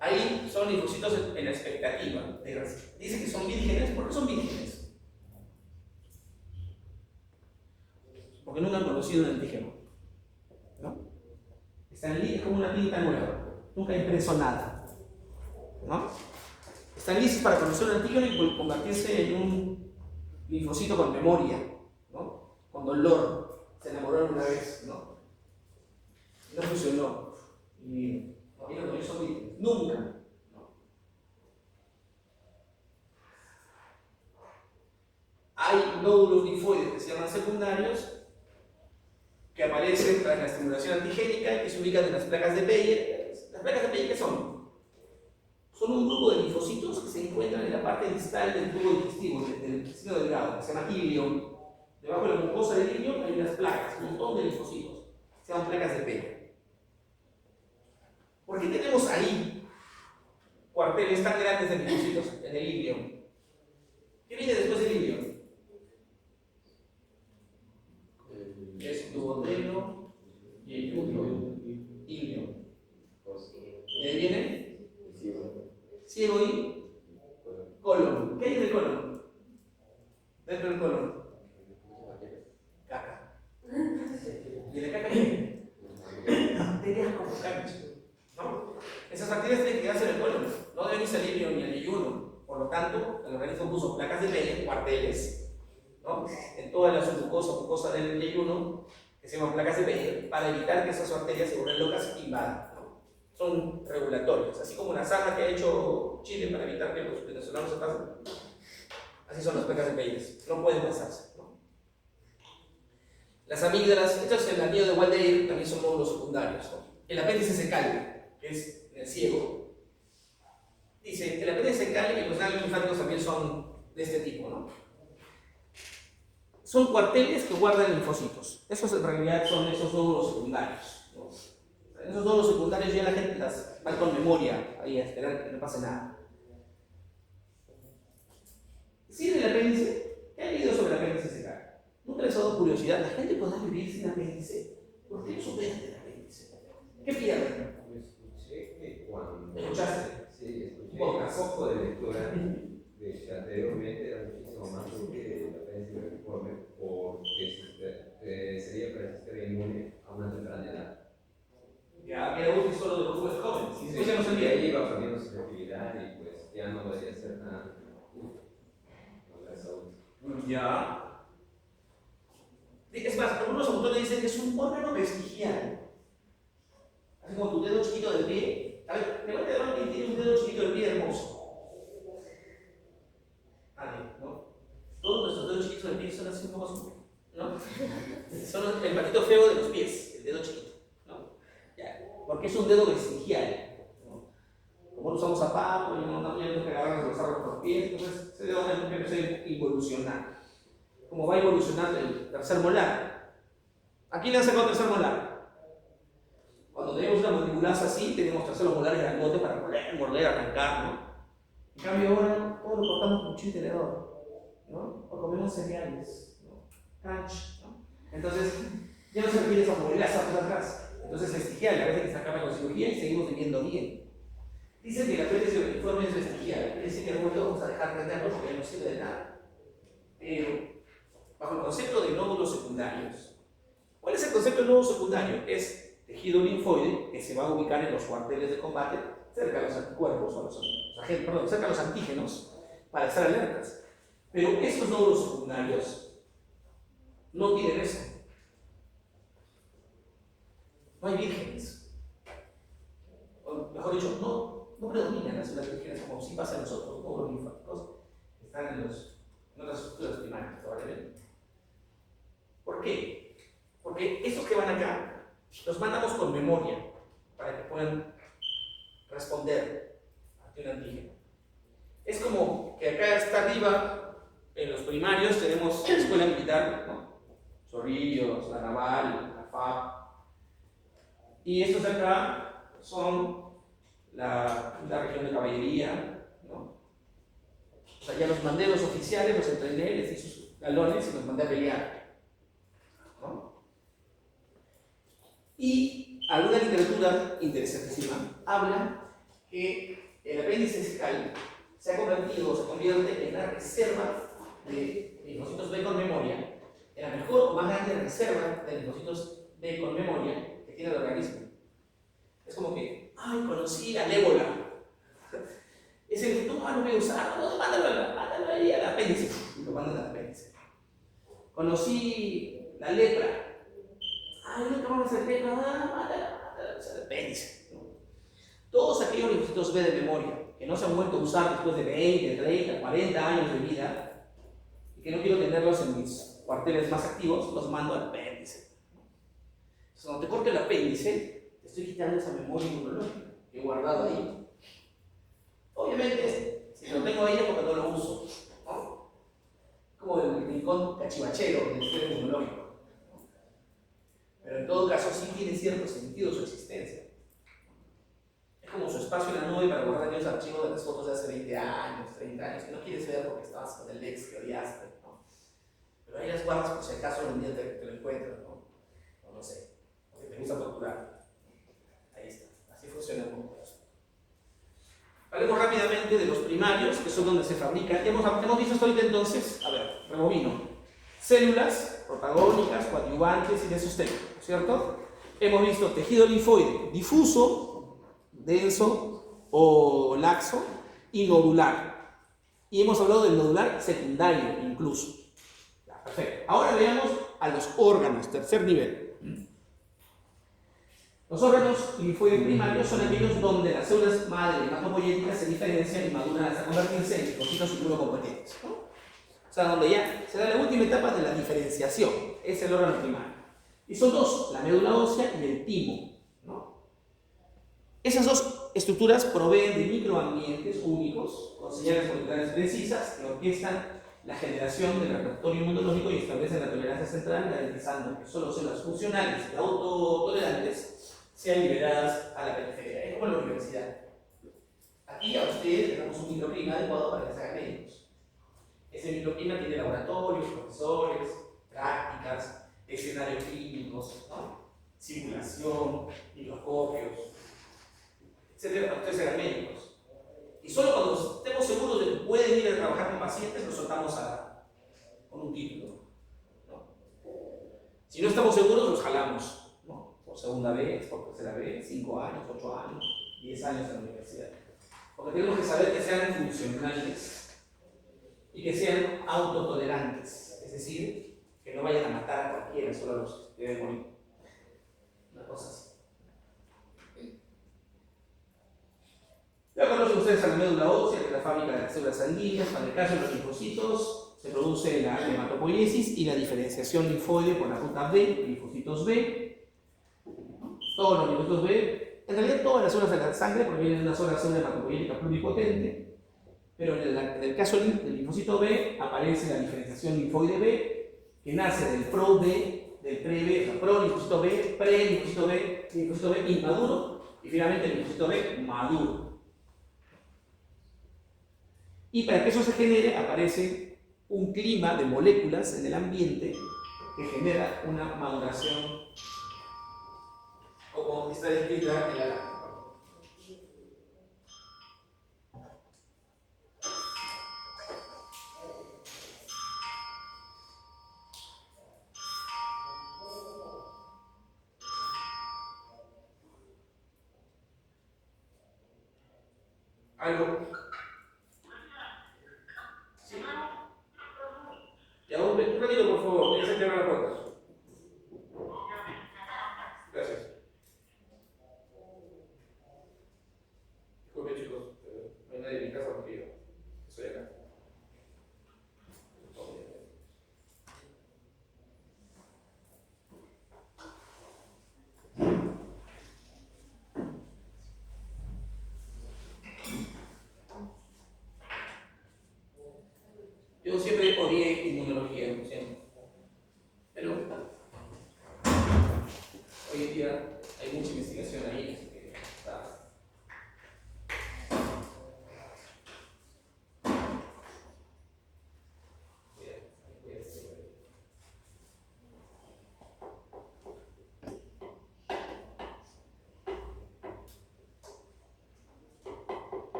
Ahí son linfocitos en la expectativa. Dice que son vírgenes. ¿Por qué son vírgenes? Porque nunca han conocido un antígeno, ¿no? Es como una tinta nueva, nunca ha impreso nada, ¿no? están listos para conocer un antígeno y convertirse en un linfocito con memoria, ¿no? Con dolor. Se enamoraron una vez, ¿no? No funcionó. Y no, yo soy nunca. ¿No? Hay nódulos linfoides que se llaman secundarios, que aparecen tras la estimulación antigénica y que se ubican en las placas de Peyer. ¿Las placas de Peyer qué son? Son un grupo de linfocitos que se encuentran en la parte distal del tubo digestivo, del intestino delgado, que se llama ilion. Debajo de la mucosa del ilion hay unas placas, un montón de linfocitos, se llaman placas de Peyer. ¿Por qué tenemos ahí cuarteles tan grandes de linfocitos en el ilion? ¿Qué viene después del ilion? Es duodeno y yeyuno, ilion. ¿De ahí viene? Ciego y colon. ¿Qué hay en el colon? Dentro del colon. Caca. ¿Y de caca qué? Bacterias como caca. ¿No? Esas bacterias tienen que quedarse en el colon. No deben irse al ilion ni al yeyuno. Por lo tanto, el organismo puso placas de Peyer, cuarteles, ¿no? En toda la mucosa del yeyuno, que se llaman placas de Peyer, para evitar que esas bacterias se vuelvan locas e invadan, ¿no? Son regulatorias, así como la zanja que ha hecho Chile para evitar que los venezolanos se pasen. Así son las placas de Peyer, no pueden pasarse, ¿no? Las amígdalas, esto es el anillo de Waldeyer, también son módulos secundarios, ¿no? El apéndice secal, que es el ciego, dice, el apéndice secal y los ganglios linfáticos también son de este tipo, ¿no? Son cuarteles que guardan linfocitos. Esos en realidad son esos nódulos secundarios, ¿no? En esos nódulos secundarios ya la gente las va con memoria ahí a esperar que no pase nada. ¿Sí el apéndice? ¿Qué ha leído sobre el apéndice secal? ¿Nunca les ha dado curiosidad? ¿La gente podrá vivir sin apéndice? ¿Por qué no superan el apéndice? ¿Qué pierden? Escuché que cuando... ¿Escuchaste? Sí, escuché un poco de lectura de que anteriormente era muchísimo más útil el apéndice vertiforme porque sería para el sistema inmune a una temprana edad. Ya era útil solo de los jóvenes jóvenes. Sí, Después ya no servía. ahí iba perdiendo su efectividad y pues ya no podría ser tan... Ya. Es más, algunos autores dicen que es un órgano vestigial. Así como tu dedo chiquito del pie. A ver, levanta la mano que tiene un dedo chiquito del pie hermoso. Vale, ¿no? Todos nuestros dedos chiquitos del pie son así un poco, ¿no? Son el patito feo de los pies, el dedo chiquito, ¿no? Ya. Porque es un dedo vestigial, ¿no? Como lo usamos zapatos y no tenemos que agarrarnos los árboles por los pies, entonces ese dedo va a empezar a evolucionar. Como va a evolucionar el tercer molar. ¿A quién le han sacado el tercer molar? Cuando tenemos una mandibulaza así, tenemos terceros molares grandotes para morder, arrancar, ¿no? En cambio ahora todo lo cortamos con cuchillo y tenedor, ¿no? O comemos cereales, ¿no? Crunch, ¿no? Entonces, ya no se requiere esa movilidad por atrás. Entonces es vestigial, a veces que se acaba con cirugía y seguimos viviendo bien. Dicen que la apéndice vertiforme es vestigial, quiere decir que en algún momento vamos a dejar de tenerlo porque ya no sirve de nada. Pero, bajo el concepto de nódulos secundarios. ¿Cuál es el concepto de nódulo secundario? Es tejido linfoide que se va a ubicar en los cuarteles de combate cerca de los anticuerpos, cerca de los antígenos, para estar alertas. Pero estos nódulos secundarios no tienen eso. No hay vírgenes. O mejor dicho, no predominan las células vírgenes como si pasa en los otros nódulos linfáticos que están en otras estructuras primarias, probablemente. ¿Por qué? Porque estos que van acá los mandamos con memoria para que puedan responder ante un antígeno. Es como que acá está arriba, en los primarios, tenemos la escuela militar, ¿no? Chorrillos, la naval, la FAP. Y estos de acá son la región de caballería, ¿no? O sea, ya los mandé a los oficiales, los entrené, les di sus galones y los mandé a pelear, ¿no? Y alguna literatura interesantísima habla que el apéndice secal se convierte en la reserva de linfocitos B con memoria, en la mejor o más grande reserva de linfocitos B con memoria que tiene el organismo. Es como que, ay, conocí al ébola. Es el que tú no voy a usar, no, mándalo ahí al apéndice. Y lo mandan al apéndice. Conocí la lepra. Ay, nunca vamos a hacer lepra, mándalo al apéndice. ¿No? Todos aquellos linfocitos B de memoria que no se han vuelto a usar después de 20, 30, 40 años de vida y que no quiero tenerlos en mis cuarteles más activos, los mando al apéndice. Entonces, cuando te corto el apéndice, te estoy quitando esa memoria inmunológica que he guardado ahí. Obviamente, si lo tengo ahí es porque no lo uso, ¿no? Como el rincón cachivachero del sistema inmunológico. Pero en todo caso, sí tiene cierto sentido su existencia. Es como su espacio en la nube para guardar aquellos archivos de las fotos de hace 20 años, 30 años, que no quieres ver porque estabas con el ex que odiaste, ¿no? Pero ahí las guardas por si acaso algún día te lo encuentras, ¿no? O no sé, porque te gusta torturar. Ahí está, así funciona el mundo. Hablemos rápidamente de los primarios, que son donde se fabrican. Hemos visto esto ahorita entonces, a ver, rebobino. Células protagónicas, coadyuvantes y de sostén, ¿cierto? Hemos visto tejido linfoide difuso, denso o laxo y nodular. Y hemos hablado del nodular secundario incluso. Ya, perfecto. Ahora veamos a los órganos, tercer nivel. Los órganos linfoides primarios son aquellos donde las células madre hematopoyéticas se diferencian y maduran hasta convertirse en linfocitos inmunocompetentes, ¿no? O sea, donde ya se da la última etapa de la diferenciación. Es el órgano primario. Y son dos, la médula ósea y el timo, ¿no? Esas dos estructuras proveen de microambientes únicos, con señales moleculares precisas, que orquestan la generación del repertorio inmunológico y establecen la tolerancia central, garantizando que solo células funcionales y autotolerantes sean liberadas a la periferia. Es como en la universidad. Aquí a ustedes tenemos un microclima adecuado para que se hagan médicos. Ese microclima tiene laboratorios, profesores, prácticas, escenarios clínicos, ¿no? Simulación, microscopios, etc. Para ustedes se hagan médicos. Y solo cuando estemos seguros de que pueden ir a trabajar con pacientes, los soltamos con un título, ¿no? Si no estamos seguros, los jalamos, ¿no? Por segunda vez, por tercera vez, 5 años, 8 años, 10 años en la universidad. Porque tenemos que saber que sean funcionales y que sean autotolerantes, es decir, que no vayan a matar a cualquiera, solo a los que deben morir. Una cosa así. Ya conocen ustedes a la médula ósea, que es la fábrica de las células sanguíneas. Para el caso de los linfocitos, se produce la hematopoiesis y la diferenciación linfoide por la ruta B, linfocitos B. Todos los linfocitos B, en realidad todas las células de la sangre provienen de una sola célula hematopoyética pluripotente, pero en el caso del linfocito B aparece la diferenciación linfoide B, que nace del pro-B, del pre-B, o sea, pro-linfocito B, pre-linfocito B, linfocito B inmaduro y finalmente el linfocito B maduro. Y para que eso se genere, aparece un clima de moléculas en el ambiente que genera una maduración, como está descrita en la lámina. ¿Algo? ¿Sí? Ya, un ratito, por favor, voy a cerrar la puerta. Gracias. Disculpen, chicos, no hay nadie en mi casa porque yo estoy acá. Yo siempre odié inmunología, siempre. Pero hoy en día hay mucha investigación ahí, así que está.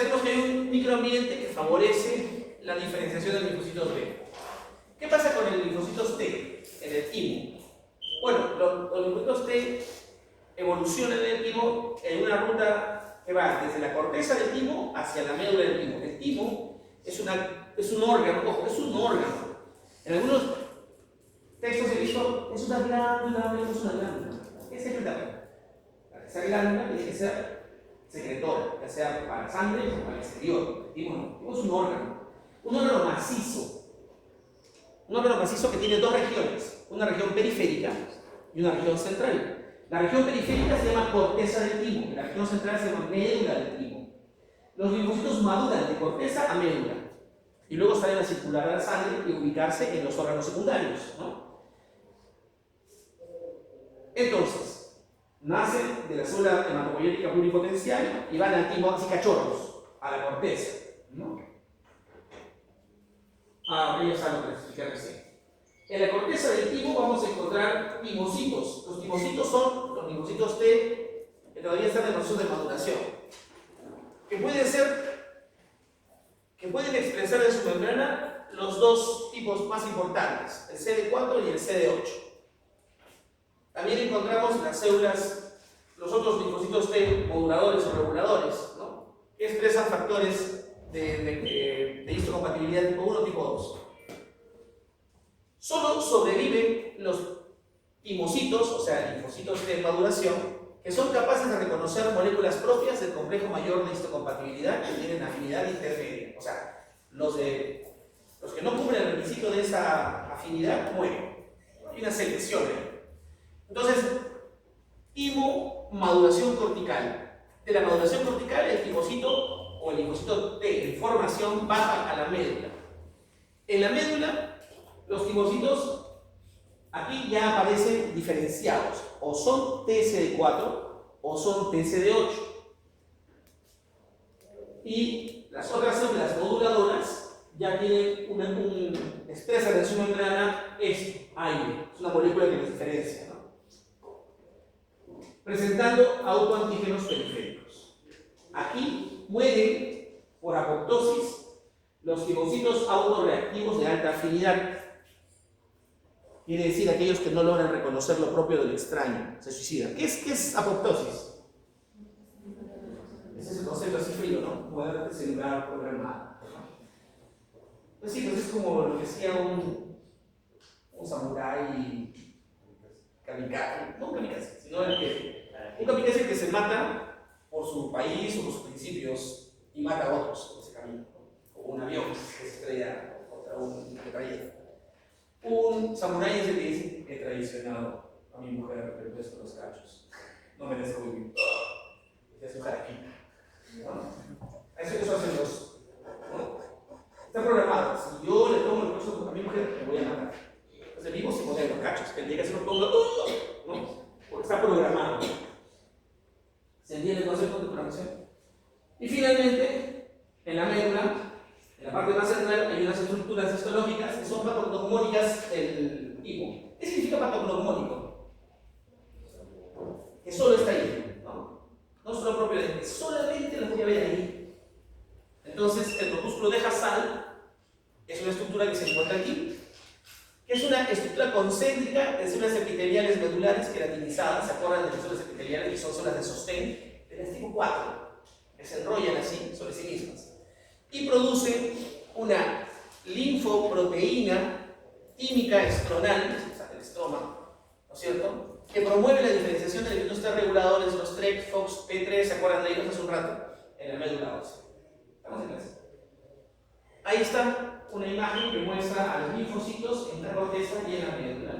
tenemos que hay un microambiente que favorece la diferenciación de los linfocitos B. ¿Qué pasa con el linfocitos T en el timo? Bueno, los linfocitos T evolucionan en el timo en una ruta que va desde la corteza del timo hacia la médula del timo. El timo es un órgano, ojo, es un órgano. En algunos textos he visto, es una glándula, no es una glándula. ¿Qué es el tamaño? Esa glándula tiene que ser secretora, ya sea para la sangre o para el exterior. El timo no, es un órgano macizo. Un órgano macizo que tiene dos regiones, una región periférica y una región central. La región periférica se llama corteza del timo, y la región central se llama médula del timo. Los linfocitos maduran de corteza a médula y luego salen a circular a la sangre y ubicarse en los órganos secundarios, ¿no? Entonces, nacen de la célula hematopoyética pluripotencial y van al timo así cachorros, a la corteza, ¿no? Ahí está lo que les expliqué recién. En la corteza del timo vamos a encontrar timocitos. Los timocitos son los linfocitos T que todavía están en proceso de maduración, que pueden expresar en su membrana los dos tipos más importantes, el CD4 y el CD8. También encontramos las células, los otros linfocitos T moduladores o reguladores, ¿no? Que expresan factores de histocompatibilidad tipo 1 tipo 2. Solo sobreviven los timocitos, o sea, linfocitos de maduración, que son capaces de reconocer moléculas propias del complejo mayor de histocompatibilidad que tienen afinidad intermedia. O sea, los que no cumplen el requisito de esa afinidad mueren. Hay una selección ahí. Entonces, maduración cortical. De la maduración cortical, el timocito o el linfocito T en formación baja a la médula. En la médula, los timocitos aquí ya aparecen diferenciados, o son TCD4 o son TCD8. Y las otras células moduladoras ya tienen expresan en su membrana aire, es una molécula que los diferencia, ¿no? Presentando autoantígenos periféricos. Aquí mueren por apoptosis los timocitos autorreactivos de alta afinidad. Quiere decir aquellos que no logran reconocer lo propio del extraño, se suicidan. ¿Qué es apoptosis? Ese es el concepto así frío, ¿no? Muerte celular programada. Pues sí, pues es como lo que decía un samurái kamikaze, no kamikaze, sino un kamikaze que se mata por su país o por sus principios y mata a otros en ese camino, o un avión que se estrella contra un metralleta. Un samurái es el que dice: he traicionado a mi mujer, le he puesto los cachos, no merezco vivir. Se hace un harakiri, ¿no? Eso hacen los, ¿no? Está programado. Si yo le tomo los cachos a mi mujer, me voy a matar. Entonces vivo sin poner los cachos, que el día que se los ponga, ¿no? Porque está programado. ¿Se entiende el concepto de programación? Y finalmente, en la médula, en la parte más central, hay unas estructuras histológicas que son patognomónicas del tipo. ¿Qué significa patognomónico? Que solo está ahí, ¿no? No solo propiamente, solamente lo voy a ver ahí. Entonces, el corpúsculo de Hassall es una estructura que se encuentra aquí, que es una estructura concéntrica de células epiteliales medulares queratinizadas. ¿Se acuerdan de las células epiteliales que son células de sostén? De las tipo 4, que se enrollan así sobre sí mismas y producen una linfoproteína química estronal, el estroma, ¿no es cierto?, que promueve la diferenciación de elementos T reguladores, los TREC, FOX, P3, ¿se acuerdan de ellos hace un rato? En la médula ósea. ¿Estamos en clase? Ahí está una imagen que muestra a los linfocitos en la corteza y en la médula.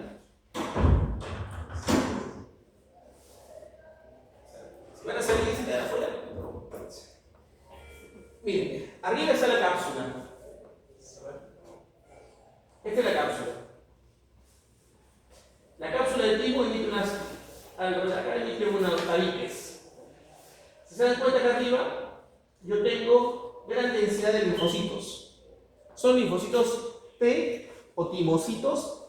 Si van a salir y se quedan afuera, miren, arriba está la cápsula. Esta es la cápsula. La cápsula del timo emite unos tabiques. Si se dan cuenta acá arriba, yo tengo gran densidad de linfocitos. Son linfocitos T o timocitos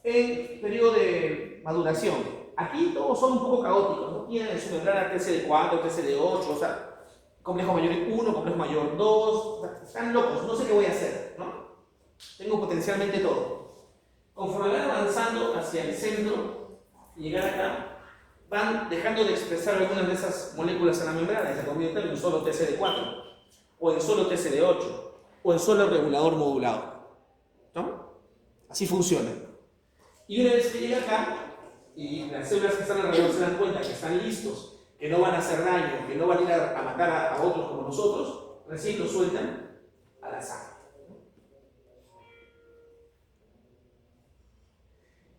en periodo de maduración. Aquí todos son un poco caóticos, no tienen en su membrana TCD4, TCD8, o sea, complejo mayor 1, complejo mayor 2, están locos, no sé qué voy a hacer, ¿no? Tengo potencialmente todo. Conforme van avanzando hacia el centro y llegar acá, van dejando de expresar algunas de esas moléculas en la membrana y se convierten en solo TCD4, o en solo TCD8, o en solo regulador modulado, ¿no? Así funciona. Y una vez que llega acá, y las células que están alrededor se dan cuenta que están listos, que no van a hacer daño, que no van a ir a matar a otros como nosotros, recién lo sueltan a la sangre.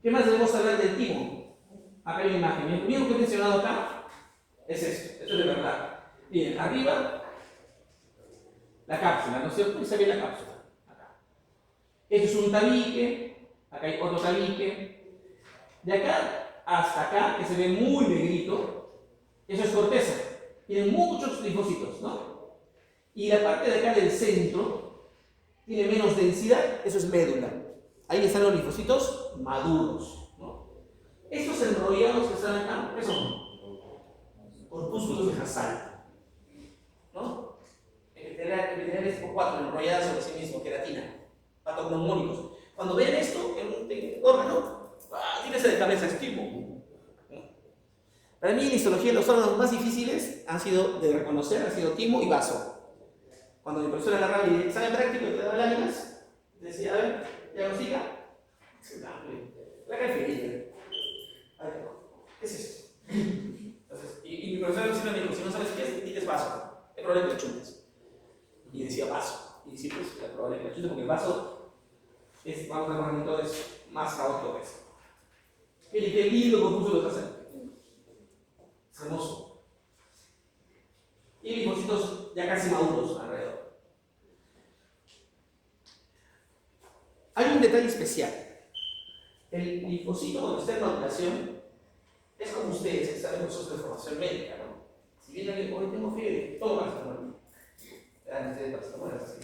¿Qué más debemos hablar del timo? Acá hay una imagen. El mismo que he mencionado acá es esto es de verdad. Miren, arriba la cápsula, ¿no es cierto? Y se ve la cápsula. Acá. Esto es un tabique, acá hay otro tabique. De acá hasta acá, que se ve muy negrito, eso es corteza. Tiene muchos linfocitos, ¿no? Y la parte de acá del centro tiene menos densidad, eso es médula. Ahí están los linfocitos maduros, ¿no? Estos enrollados que están acá, ¿qué son? Corpúsculos de Hassall, ¿no? Epiteliales tipo 4 enrolladas sobre sí mismo, queratina, patognomónicos. Cuando ven esto en un órgano, tírese de cabeza, es timo. Para mí en histología los órganos más difíciles han sido de reconocer, han sido timo y vaso. Cuando mi profesor agarraba el examen práctico y te daba láminas, decía, a ver, diagnostica. La cafeína. A ver, ¿qué es esto? Entonces, y mi profesor siempre me dijo, si no sabes qué es, dices vaso. Es probable que lo chutes. Y decía vaso. Y decía, pues, es probable que lo chutes porque el vaso es, vamos a ver, entonces, más caótico que eso. Mire, qué lindo confuso lo que hacen. Es hermoso. Y linfocitos ya casi maduros alrededor. Hay un detalle especial. El linfocito cuando está en maduración es como ustedes que saben nosotros de formación médica, ¿no? Si viene alguien, hoy tengo fiebre, toma paracetamol. Ustedes paracetamol es así.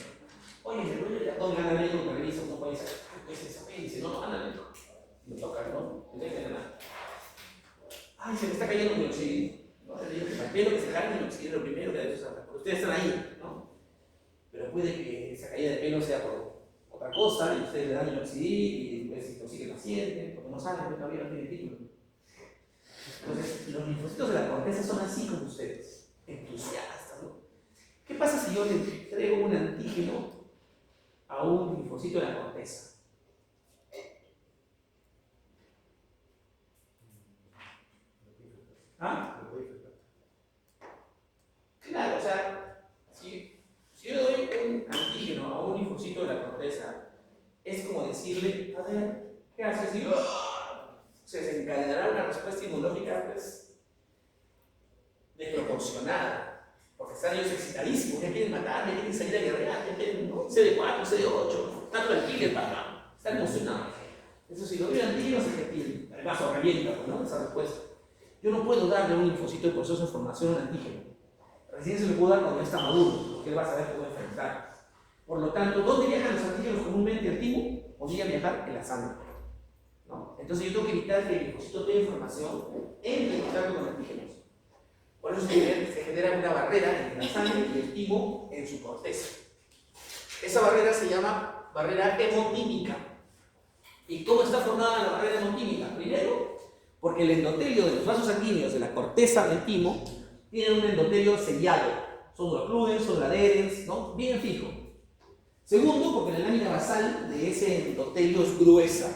Oye, me duele el abdomen, anda médico, me revisa, uno puede decir, pues esa fe, dice, no, anda médico. Me toca, ¿no? No hay que nada. Ay, se me está cayendo minoxidil. ¿No? Le digo que primero que se caiga el minoxidil, lo primero que debe usar, porque ustedes están ahí, ¿no? Pero puede que esa caída de pelo sea por otra cosa y ustedes le dan minoxidil y después intoxica el paciente, porque no saben que todavía no tiene título. Entonces, los linfocitos de la corteza son así como ustedes, entusiastas, ¿no? ¿Qué pasa si yo le entrego un antígeno a un linfocito de la corteza? ¿Ah? Claro, o sea, si yo le doy un antígeno a un linfocito de la corteza, es como decirle, a ver, ¿qué haces? Y se desencadenará una respuesta inmunológica, pues, desproporcionada, porque están ellos excitadísimos, ya quieren matar, ya quieren salir a guerrear, ya quieren, ¿no? CD4, CD8, tanto el killer, papá, están emocionados. Eso sí, lo doy antígenos es que el vaso revienta, ¿no? Esa respuesta. Yo no puedo darle a un linfocito de proceso de formación un antígeno. Recién se le puede dar cuando ya está maduro, porque él va a saber cómo enfrentar. Por lo tanto, ¿dónde viajan los antígenos comúnmente al timo? Podrían viajar en la sangre, ¿no? Entonces yo tengo que evitar que el linfocito tenga información entre en contacto con antígenos. Por eso se genera una barrera entre la sangre y el timo en su corteza. Esa barrera se llama barrera hemotímica. ¿Y cómo está formada la barrera hemotímica? Primero, porque el endotelio de los vasos sanguíneos de la corteza del timo tienen un endotelio sellado. Son ocludes, son adherens, ¿no? Bien fijo. Segundo, porque la lámina basal de ese endotelio es gruesa.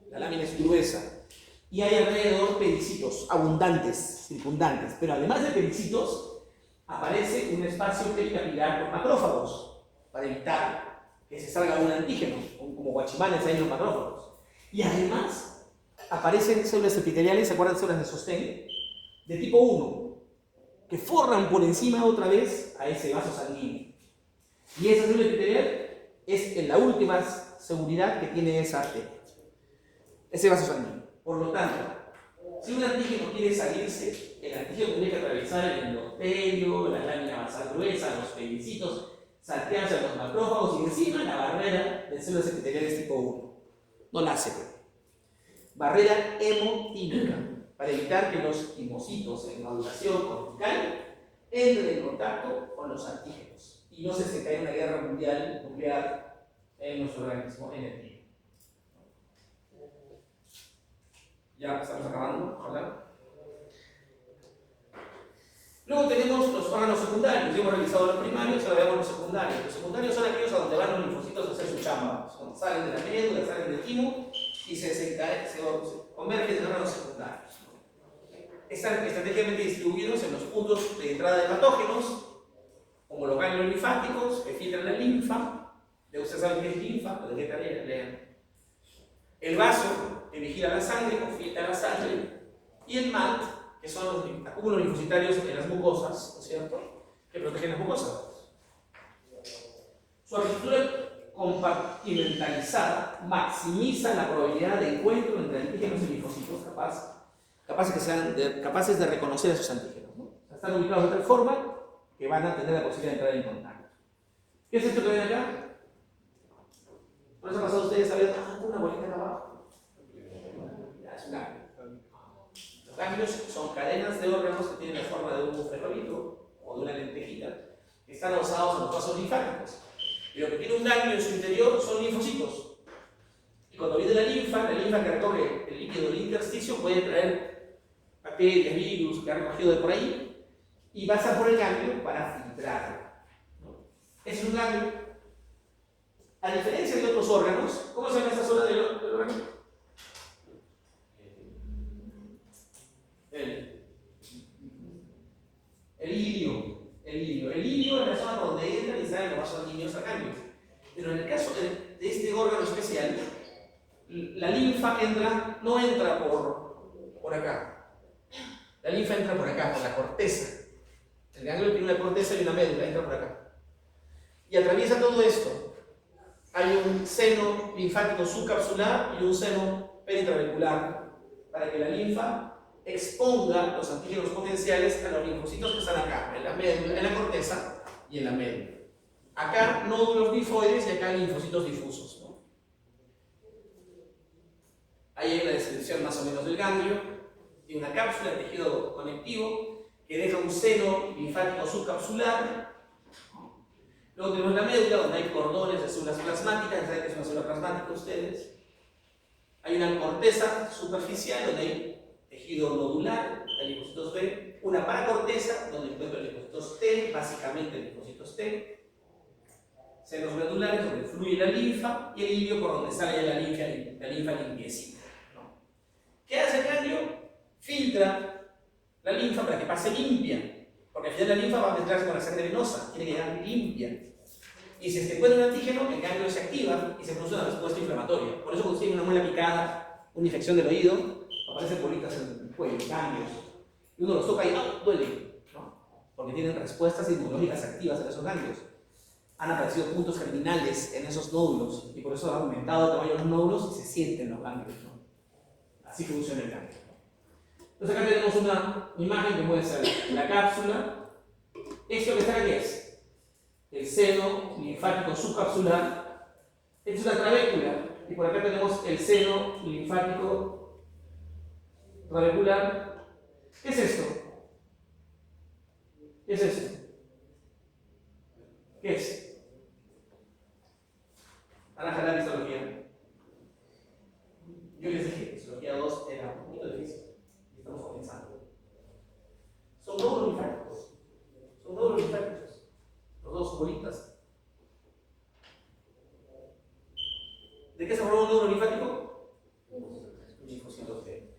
La lámina es gruesa. Y hay alrededor pericitos abundantes, circundantes. Pero además de pericitos, aparece un espacio pericapilar con macrófagos para evitar que se salga un antígeno, como guachimanes ahí en los macrófagos. Y además, aparecen células epiteliales, ¿se acuerdan de células de sostén? De tipo 1, que forran por encima otra vez a ese vaso sanguíneo. Y esa célula epitelial es la última seguridad que tiene esa arteria, ese vaso sanguíneo. Por lo tanto, si un antígeno quiere salirse, el antígeno tiene que atravesar el endotelio, la lámina basal gruesa, los pericitos, saltearse a los macrófagos y encima la barrera de células epiteliales tipo 1. No nace. Barrera hemotímica, para evitar que los timocitos en maduración cortical entren en contacto con los antígenos y no se desencadene una guerra mundial nuclear en nuestro organismo, en el tiempo. Ya estamos acabando, ojalá. Luego tenemos los órganos secundarios. Ya hemos revisado los primarios, ahora veamos los secundarios. Los secundarios son aquellos a donde van los linfocitos a hacer su chamba. Salen de la médula, salen del timo y se convergen en órganos secundarios. Están estratégicamente distribuidos en los puntos de entrada de patógenos, como los ganglios linfáticos que filtran la linfa. Ustedes saben qué es linfa, ¿de qué tarea? Lean. El vaso que vigila la sangre, o filtra la sangre, y el MAT, que son los acúmulos linfocitarios en las mucosas, ¿no es cierto?, que protegen las mucosas. Su arquitectura compartimentalizada maximiza la probabilidad de encuentro entre antígenos y linfocitos capaces de reconocer a esos antígenos, ¿no? O sea, están ubicados de tal forma que van a tener la posibilidad de entrar en contacto. ¿Qué es esto que ven acá? ¿No les ha pasado a ustedes a ver una bolita acá abajo? Ya, es un ganglio. Los ganglios son cadenas de órganos que tienen la forma de un ferrolito o de una lentejita que están adosados en los vasos linfáticos. Y lo que tiene un ganglio en su interior son linfocitos. Y cuando viene la linfa que recoge el líquido del intersticio puede traer bacterias, virus que ha recogido de por ahí y pasa por el ganglio para filtrarlo, ¿no? Es un ganglio. A diferencia de otros órganos, ¿cómo se llama esta zona del órgano? El ilio. El ilio es la zona donde entran y salen los vasos sanguíneos sanguíneos. Pero en el caso de este órgano especial, la linfa no entra por acá. La linfa entra por acá, por la corteza. El ganglio tiene una corteza y una médula, entra por acá. Y atraviesa todo esto. Hay un seno linfático subcapsular y un seno peritrabecular para que la linfa exponga los antígenos potenciales a los linfocitos que están acá, en la médula, en la corteza y en la médula. Acá nódulos linfoides y acá linfocitos difusos, ¿no? Ahí hay una descripción más o menos del ganglio. Tiene una cápsula de tejido conectivo que deja un seno linfático subcapsular. Luego tenemos la médula, donde hay cordones de células plasmáticas. ¿Saben qué es una célula plasmática ustedes? Hay una corteza superficial donde hay tejido nodular, hay linfocitos B, una paracorteza donde encuentro linfocitos T, básicamente linfocitos T, senos glandulares donde fluye la linfa y el ilio por donde sale la linfa limpiecita, ¿no? ¿Qué hace el ganglio? Filtra la linfa para que pase limpia, porque al final la linfa va a mezclarse con la sangre venosa, tiene que llegar limpia. Y si se encuentra un antígeno, el ganglio se activa y se produce una respuesta inflamatoria. Por eso cuando tiene una muela picada, una infección del oído, aparecen bolitas en el cuello, ganglios. Y uno los toca y duele, ¿no? Porque tienen respuestas inmunológicas activas en esos ganglios. Han aparecido puntos germinales en esos nódulos y por eso ha aumentado el tamaño de los nódulos y se sienten los ganglios, ¿no? Así funciona el ganglio. Entonces acá tenemos una imagen que puede ser la cápsula. Esto que está aquí es el seno linfático subcapsular. Esta es una trabécula y por acá tenemos el seno linfático trabecular. ¿Qué es esto? ¿Qué es esto? ¿Qué es? Van a jalar histología. Yo les dije, histología 2 era un poquito difícil. Y estamos comenzando. Son nódulos linfáticos. Son nódulos linfáticos. Los dos bolitas. ¿De qué se forma un nódulo linfático? Linfocitos T.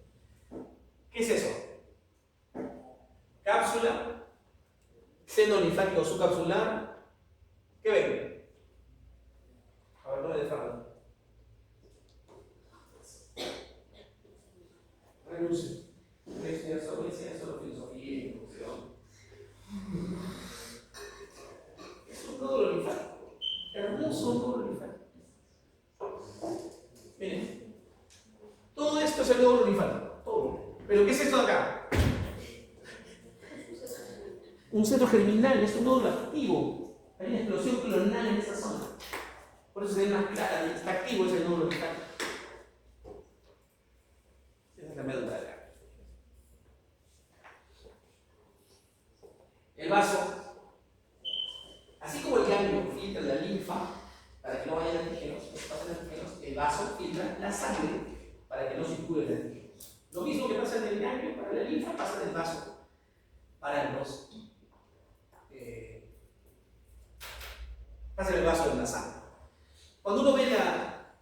¿Qué es eso? Cápsula, seno linfático subcapsular. ¿Qué ven? A ver, no me desfagan. Renuncio. Voy a enseñar solo filosofía y educación. Es un nódulo linfático. Hermoso nódulo linfático. Miren. Todo esto es el nódulo linfático. Todo. ¿Pero qué es esto de acá? Un centro germinal, es un nódulo activo. Hay una explosión clonal en esa zona. Por eso se ve más clara, está activo ese nódulo linfático. Esa es la médula de acá. El vaso linfa para que no vayan antígenos, no se pasen antígenos, el vaso filtra la sangre para que no circule el antígenos. Lo mismo que pasa en el ganglio para la linfa pasa en el vaso para los pasa en el vaso de la sangre. Cuando uno ve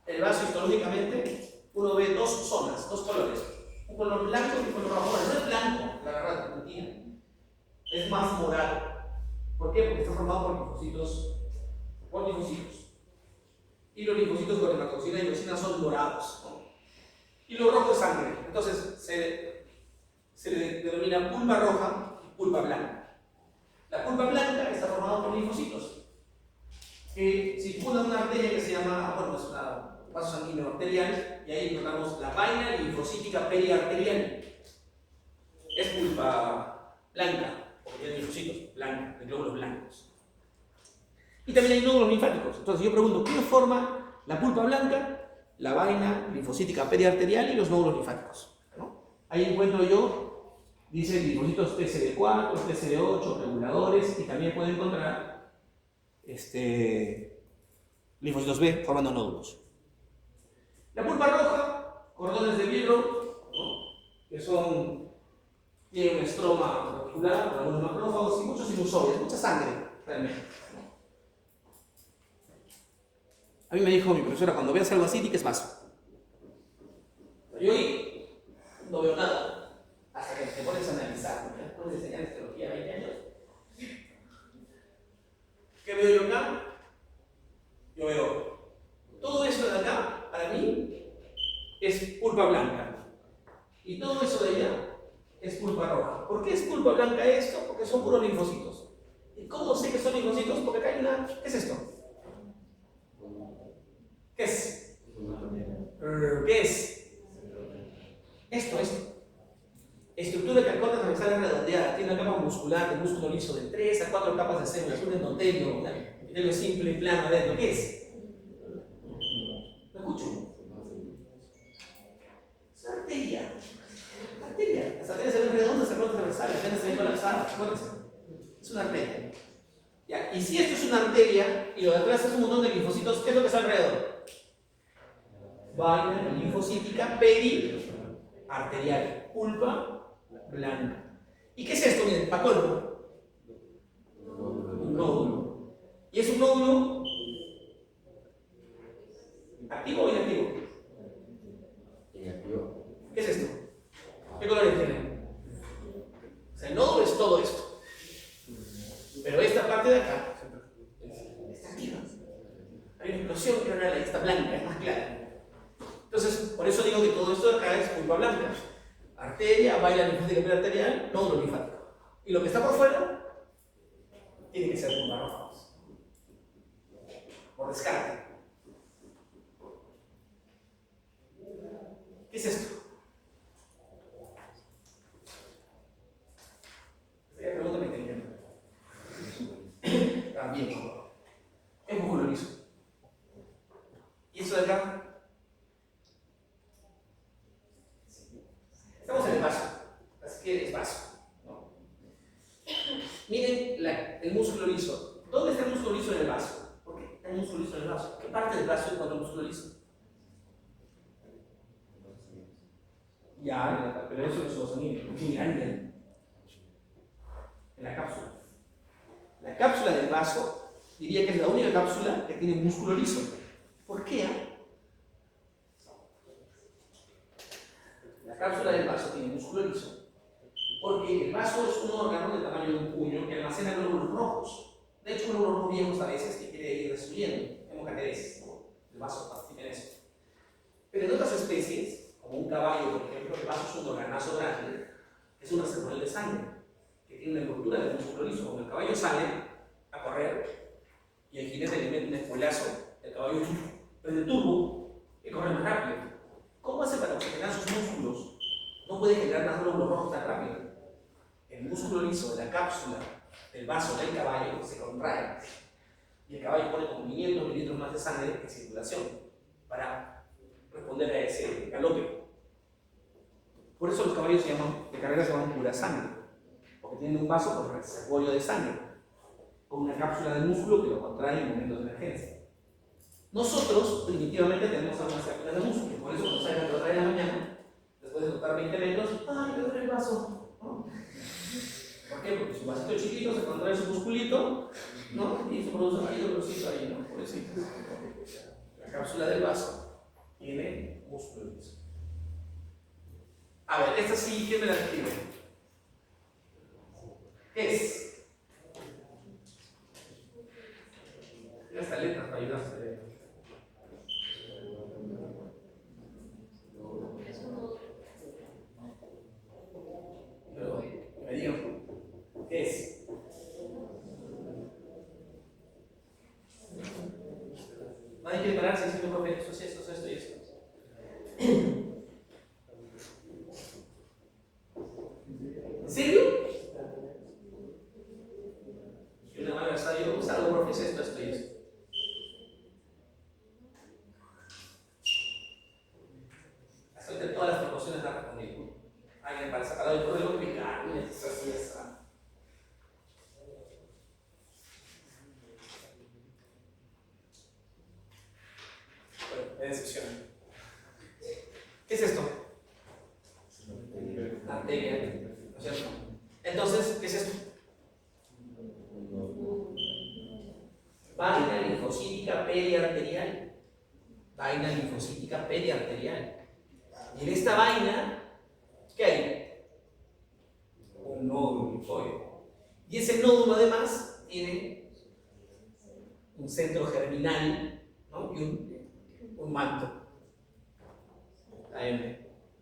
el vaso histológicamente, uno ve dos zonas, dos colores, un color blanco y un color rojo. No es blanco, la verdad, mentira, es más morado. ¿Por qué? Porque está formado por linfocitos. Y los linfocitos con hematoxina y leucina son dorados, ¿no? Y lo rojo es sangre. Entonces se le denomina pulpa roja y pulpa blanca. La pulpa blanca está formada por linfocitos que circula una arteria que se llama, bueno, es un vaso sanguíneo arterial, y ahí encontramos la vaina linfocítica periarterial. Es pulpa blanca, porque tiene linfocitos blancos, de glóbulos blancos. Y también hay nódulos linfáticos. Entonces yo pregunto, ¿qué forma la pulpa blanca? La vaina linfocítica periarterial y los nódulos linfáticos, ¿no? Ahí encuentro yo, dice linfocitos TCD4, TCD8, reguladores, y también puedo encontrar linfocitos B formando nódulos. La pulpa roja, cordones de Billroth, ¿no? Que tienen un estroma reticular, con algunos macrófagos y muchos sinusoides, mucha sangre realmente. A mí me dijo mi profesora, cuando veas algo así, di que es vaso. Yo hoy no veo nada, hasta que te pones a analizar, ¿no? Te pones a enseñar histología 20 años. ¿Qué veo yo acá? Yo veo todo eso de acá, para mí, es pulpa blanca. Y todo eso de allá es pulpa roja. ¿Por qué es pulpa blanca esto? Porque son puros linfocitos. ¿Y cómo sé que son linfocitos? Porque acá hay una... ¿Qué es esto? ¿Qué es? ¿Qué es? Esto. Estructura calcota transversal redondeada. Tiene una capa muscular de músculo liso de 3 a 4 capas de células. Un endotelio, un epitelio simple, plano, adentro. ¿Qué es? ¿Lo escucho? Es una arteria. Las arterias se ven redondas, se ven transversales, las venas se ven colapsadas. Acuérdense. Es una arteria. Ya. Y si esto es una arteria y lo de atrás es un montón de linfocitos, ¿qué es lo que está alrededor? Vaina linfocítica periarterial, pulpa blanca. ¿Y qué es esto? Miren, para colmo. Un nódulo. ¿Y es un nódulo activo o inactivo? Inactivo. ¿Qué es esto? ¿Qué colores tiene? O sea, el nódulo es todo esto. Pero esta parte de acá está activa. Hay una explosión renal ahí, está blanca, es más clara. Entonces, por eso digo que todo esto de acá es pulpa blanca. Arteria, vaina linfática periarterial, nódulo linfático. Y lo que está por fuera tiene que ser pulpa roja. Por descarte. ¿Qué es esto? Esta pregunta me entendieron. También. Es músculo liso. ¿Y eso de acá? Estamos en el vaso, así que es vaso, ¿no? Miren el músculo liso. ¿Dónde está el músculo liso en el vaso? ¿Por qué hay músculo liso en el vaso? ¿Qué parte del vaso encuentra el músculo liso? Ya, pero eso no es sanguíneo, es muy grande. En la cápsula. La cápsula del vaso diría que es la única cápsula que tiene músculo liso. ¿Por qué? La cápsula del vaso tiene músculo liso porque el vaso es un órgano del tamaño de un puño que almacena glóbulos rojos. De hecho, glóbulos rojos viejos a veces que quiere ir destruyendo, hemocateresis, ¿no? El vaso participa en eso. Pero en otras especies, como un caballo, por ejemplo, el vaso es un organazo grande, es un reservorio de sangre que tiene una envoltura de músculo liso. Cuando el caballo sale a correr y el jinete le mete un espuelazo, el caballo prende el turbo y corre más rápido. ¿Cómo hace para oxigenar sus músculos? No puede generar más glóbulos rojos tan rápido. El músculo liso de la cápsula del vaso del caballo se contrae y el caballo pone como 500 mililitros más de sangre en circulación para responder a ese galope. Por eso los caballos de carrera se llaman pura sangre, porque tienen un vaso con reservorio de sangre. con una cápsula de músculo que lo contrae en momentos de emergencia. Nosotros, primitivamente, tenemos algunas cápsulas de músculo, por eso cuando salgan a las 3 de la mañana, después de trotar 20 metros, ¡ay, me duele el vaso! ¿No? ¿Por qué? Porque su vasito chiquito se contrae su musculito, ¿no? Y se produce un rayo dolorcito ahí, ¿no? Por eso la cápsula del vaso tiene músculo. A ver, esta sí, ¿quién me la describe? ¿Qué es? Esta letra para ayudarse. Pero, me digan, ¿qué es? Nadie quiere pararse diciendo, profe, esto es esto y esto. ¿En serio? Y una mala sabio, pues algo, profe, es esto y esto. Hasta ahorita todas las proporciones las respondido. Alguien para sacar el problema explicar, mira, esto así es. Bueno, me decepciona. ¿Qué es esto? Arteria, ¿no es cierto? Entonces, ¿qué es esto? Vaina linfocítica periarterial. Vaina linfocítica periarterial. Y en esta vaina, ¿qué hay? Un nódulo linfóide. Y ese nódulo además tiene un centro germinal, ¿no? Y un manto.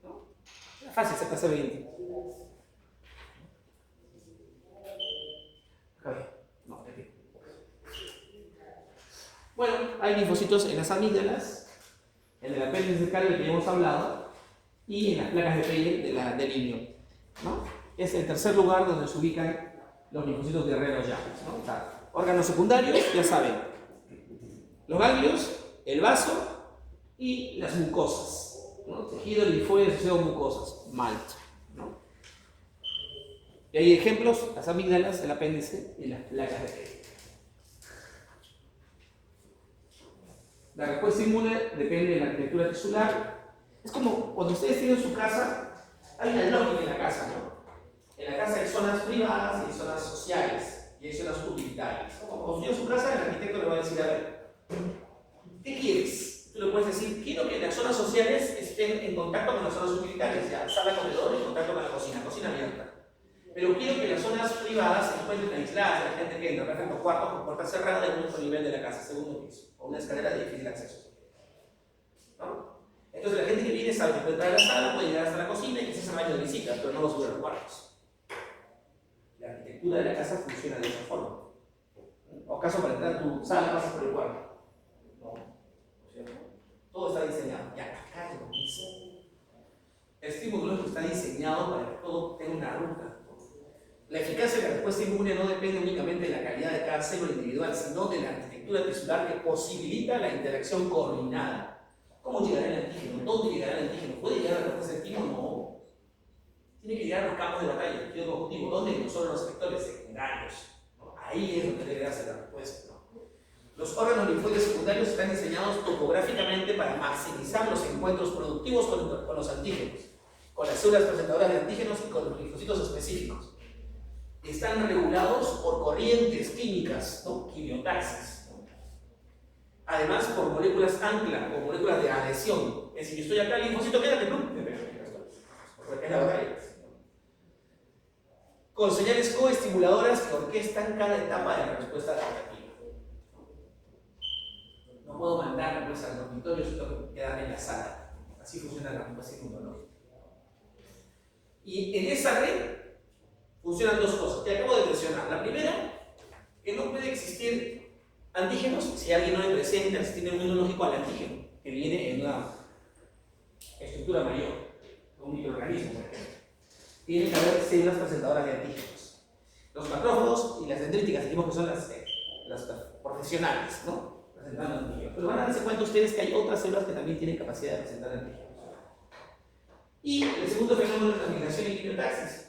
¿No? Era fácil, se pasa bien. No, bueno, hay linfocitos en las amígdalas, en el apéndice cercal del que ya hemos hablado, y en las placas de Peyre del ileum, ¿no? Es el tercer lugar donde se ubican los linfocitos guerreros llaves, ¿no? O sea, órganos secundarios, ya saben, los ganglios, el vaso y las mucosas, ¿no? Tejido linfóide asociado a mucosas, MALT, ¿no? Y hay ejemplos, las amígdalas, el apéndice y las placas de Peyre. La respuesta inmune depende de la arquitectura tisular. Es como cuando ustedes tienen su casa, hay una lógica en la casa, ¿no? En la casa hay zonas privadas y hay zonas sociales y hay zonas utilitarias. Cuando construyen su casa, el arquitecto le va a decir, a ver, ¿qué quieres? Tú le puedes decir, quiero que las zonas sociales estén en contacto con las zonas utilitarias, ya, sala, comedor, en contacto con la cocina abierta. Pero quiero que las zonas privadas se encuentren aisladas de la gente que entra, por ejemplo, cuartos con puerta cerrada en un otro nivel de la casa, segundo piso, o una escalera de difícil acceso. ¿No? Entonces la gente que viene sabe que puede entrar a la sala, puede llegar hasta la cocina y quizás al baño de visitas, pero no lo sube a los cuartos. La arquitectura de la casa funciona de esa forma. O acaso para entrar a tu sala pasas por el cuarto. No, ¿no es cierto? Todo está diseñado. Ya, acá es lo mismo. El estímulo está diseñado para que todo tenga una ruta. La eficacia de la respuesta inmune no depende únicamente de la calidad de cada célula individual, sino de la arquitectura tisular que posibilita la interacción coordinada. ¿Cómo llegará el antígeno? ¿Dónde llegará el antígeno? ¿Puede llegar a la respuesta del timo? No. Tiene que llegar a los campos de batalla, el tejido conjuntivo. ¿Dónde? No solo los sectores secundarios. ¿No? Ahí es donde debe darse la respuesta. ¿No? Los órganos linfóides secundarios están diseñados topográficamente para maximizar los encuentros productivos con los antígenos, con las células presentadoras de antígenos y con los linfocitos específicos. Están regulados por corrientes químicas, ¿no? Quimiotaxis, ¿no? Además por moléculas ancla o moléculas de adhesión. Es decir, yo estoy acá, el linfocito, quédate, ¿no? Porque es la batalla. Con señales coestimuladoras que orquestan cada etapa de la respuesta adaptativa. No puedo mandar pues, al dormitorio, sino que quedarme en la sala. Así funciona la respuesta inmunológica. Y en esa red funcionan dos cosas que acabo de mencionar. La primera, que no puede existir antígenos si alguien no le presenta el sistema inmunológico al antígeno, que viene en una estructura mayor, un microorganismo, por ejemplo. Tiene que haber células presentadoras de antígenos. Los macrófagos y las dendríticas, dijimos que son las profesionales, ¿no? Presentando antígenos. Pero van a darse cuenta ustedes que hay otras células que también tienen capacidad de presentar antígenos. Y el segundo fenómeno es la migración y quimiotaxis.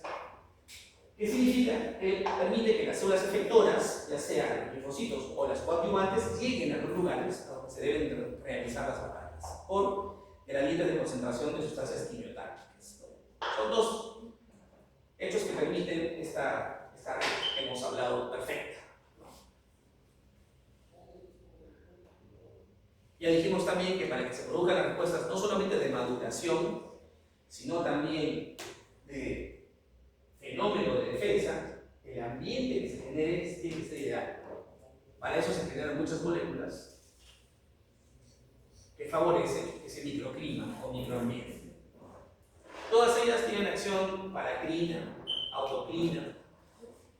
¿Qué significa? Que permite que las células efectoras, ya sean los linfocitos o las coadyuvantes, lleguen a los lugares a donde se deben realizar las batallas por gradientes de concentración de sustancias quimiotácticas. Son dos hechos que permiten esta red que hemos hablado perfecta. Ya dijimos también que para que se produzcan las respuestas no solamente de maduración, sino también de fenómeno de defensa, el ambiente que se genere tiene que ser ideal. Para eso se generan muchas moléculas que favorecen ese microclima o microambiente. Todas ellas tienen acción paracrina, autocrina,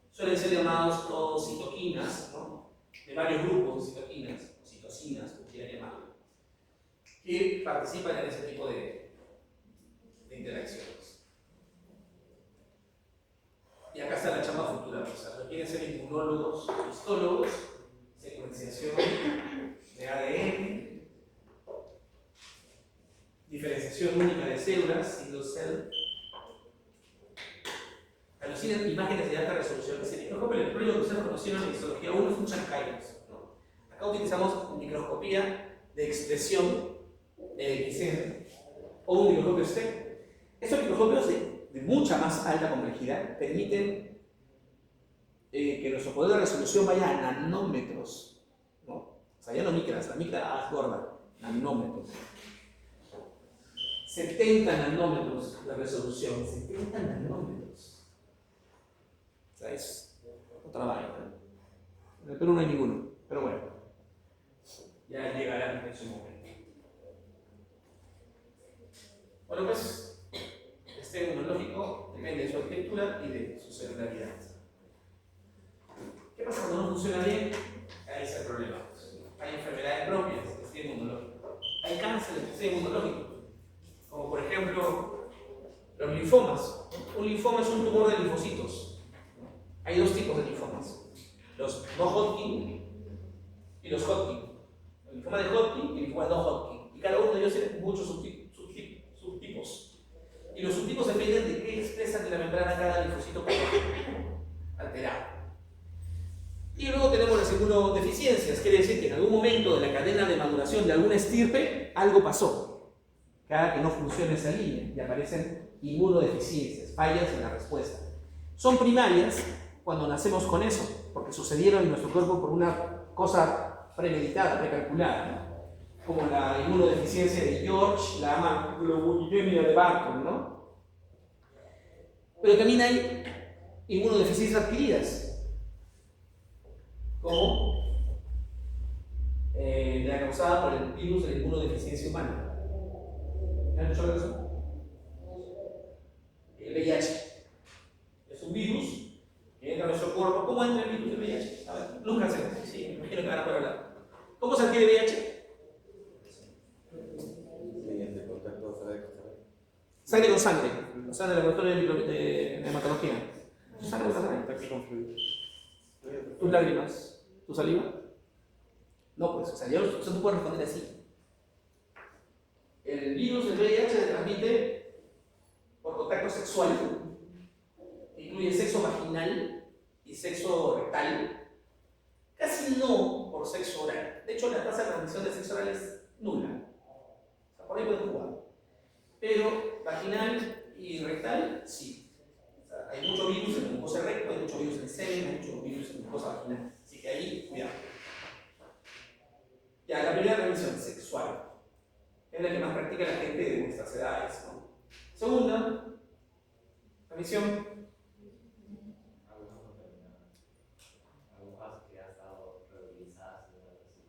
suelen ser llamados todos citoquinas, ¿no? De varios grupos de citoquinas, o citocinas, como quieran llamarlo, que participan en ese tipo de interacciones. Y acá está la chamba futura, o sea, requieren ser inmunólogos, histólogos, secuenciación de ADN, diferenciación única de células, single cell, alucinan imágenes de alta resolución. El microscopio electrónico que ustedes conocieron en histología 1 es un Chancayos, ¿no? Acá utilizamos microscopía de expresión XM o un microscopio STEM. Estos microscopios de mucha más alta complejidad permiten que nuestro poder de resolución vaya a nanómetros, ¿no? O sea, ya no micras, la micra es gorda, nanómetros. 70 nanómetros de resolución, 70 nanómetros. O sea, es otra vaina. En el Perú no hay ninguno, pero bueno, ya llegará en su momento. Bueno, pues, este inmunológico depende de su arquitectura y de su celularidad. ¿Qué pasa cuando no funciona bien? Ahí está el problema. Hay enfermedades propias del sistema inmunológico. Hay cáncer del sistema inmunológico, como por ejemplo los linfomas. Un linfoma es un tumor de linfocitos. Hay dos tipos de linfomas: los no Hodgkin y los Hodgkin. El linfoma de Hodgkin y el linfoma no Hodgkin. Y cada uno de ellos tiene muchos subtipos. Y los subtipos dependen de qué expresan en la membrana cada linfocito alterado. Y luego tenemos las inmunodeficiencias, quiere decir que en algún momento de la cadena de maduración de alguna estirpe algo pasó, que haga que no funcione esa línea y aparecen inmunodeficiencias, fallas en la respuesta. Son primarias cuando nacemos con eso, porque sucedieron en nuestro cuerpo por una cosa premeditada, precalculada, ¿no? Como la inmunodeficiencia de George, la macroglobulinemia de Barton, ¿no? Pero también hay inmunodeficiencias adquiridas, como la causada por el virus de la inmunodeficiencia humana. ¿Han escuchado de eso? El VIH. Es un virus que entra a nuestro cuerpo. ¿Cómo entra el virus del VIH? A ver, lúzcanse. Sí, me imagino que van a poder hablar. ¿Cómo se adquiere VIH? Mediante contacto Sangre con sangre. O sea, en el laboratorio de hematología. Sangre con sangre. Tus lágrimas. ¿Tu saliva? No, pues, o sea, tú puedes responder así. El virus del VIH se transmite por contacto sexual, que incluye sexo vaginal y sexo rectal. Casi no por sexo oral. De hecho, la tasa de transmisión de sexo oral es nula. O sea, por ahí pueden jugar. Pero vaginal y rectal, sí. O sea, hay mucho virus en la mucosa recto, hay mucho virus en el semen, hay mucho virus en la mucosa vaginal. Así que ahí, cuidado. Ya, la primera transmisión sexual es la que más practica la gente de nuestras edades, ¿no? Segunda, transmisión. Agujas que han estado reutilizadas y algo así.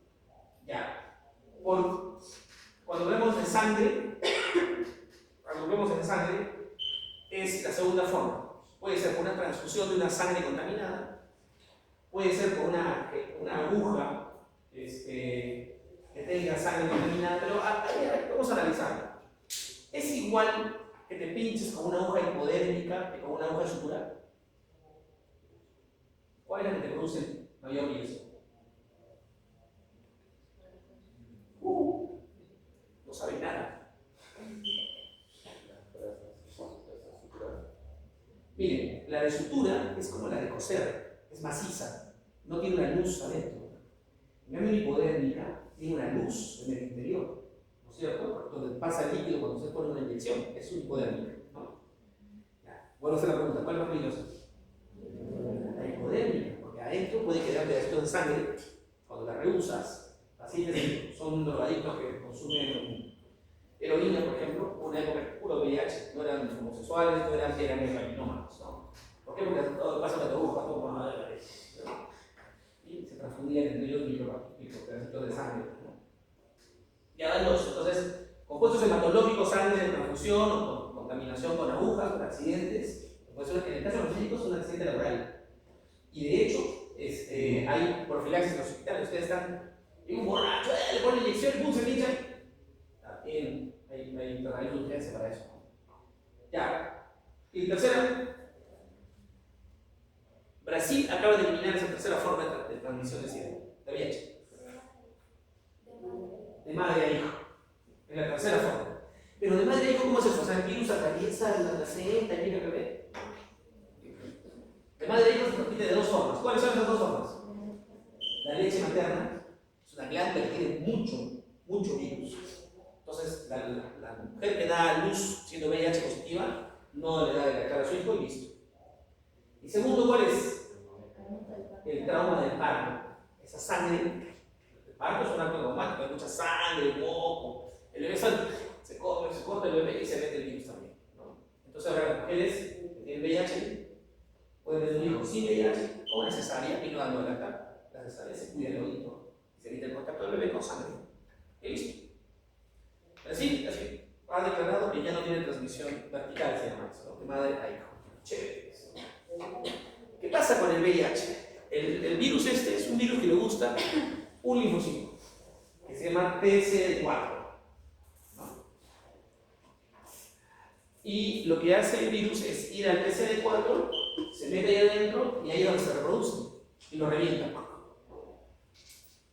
Ya. Cuando hablamos de sangre, es la segunda forma. Puede ser por una transfusión de una sangre contaminada, puede ser por una aguja que tenga sangre contaminada, pero vamos a analizarlo. ¿Es igual que te pinches con una aguja hipodérmica que con una aguja sutural? ¿Cuál es la que te produce mayor riesgo? No sabe nada. Miren, la de sutura es como la de coser, es maciza, no tiene una luz adentro. En cambio, la hipodérmica tiene una luz en el interior, ¿no es cierto? Donde pasa el líquido cuando se pone una inyección, es una hipodérmica, ¿no? Ya. Vuelvo a hacer la pregunta, ¿cuál es más peligrosa? La hipodérmica, porque adentro puede quedar pedacitos de sangre cuando la rehusas. Pacientes son drogadictos que consumen heroína, por ejemplo, una época puro VIH, no eran homosexuales, no eran heroinómanos, ¿no? ¿Por qué? Porque todo pasa la aguja, todo más de la vez, ¿no? Y se transfundían entre ellos micropedacitos de sangre, ¿no? Ya dan los, entonces, compuestos hematológicos, sangre de transfusión o contaminación con agujas, con accidentes, pues en el caso de los médicos es un accidente laboral. Y de hecho, hay profilaxis en los hospitales, ustedes están en un borracho, le ponen inyección, pum, se pinchan. También hay tratamiento de urgencia para eso. Ya. Y tercera, Brasil acaba de eliminar esa tercera forma de transmisión de SIDA, de VIH. De madre a hijo. Es la tercera forma. Pero de madre a hijo, ¿cómo es eso? O sea, el virus atraviesa la placenta y llega al bebé. De madre a hijo se transmite de dos formas. ¿Cuáles son esas dos formas? La leche materna es una glándula que tiene mucho virus. Entonces, la mujer que da a luz siendo VIH positiva no le da de la cara a su hijo y listo. Y segundo, ¿cuál es? El trauma del parto. Esa sangre. El parto es un acto traumático, hay mucha sangre, moco. El bebé se corta el bebé y se mete el virus también, ¿no? Entonces, ahora las mujeres que tienen VIH pueden tener un hijo sin VIH o una cesárea y no dando de lactar. La cesárea se cuida el oído y se evita el contacto del bebé con sangre. Y listo. Así, ha declarado que ya no tiene transmisión vertical, se llama eso, ¿no? De madre a hijo. Chévere. ¿Qué pasa con el VIH? El virus es un virus que le gusta un linfocito, que se llama TCD4. ¿No? Y lo que hace el virus es ir al TCD4, se mete ahí adentro y ahí es donde se reproduce y lo revienta.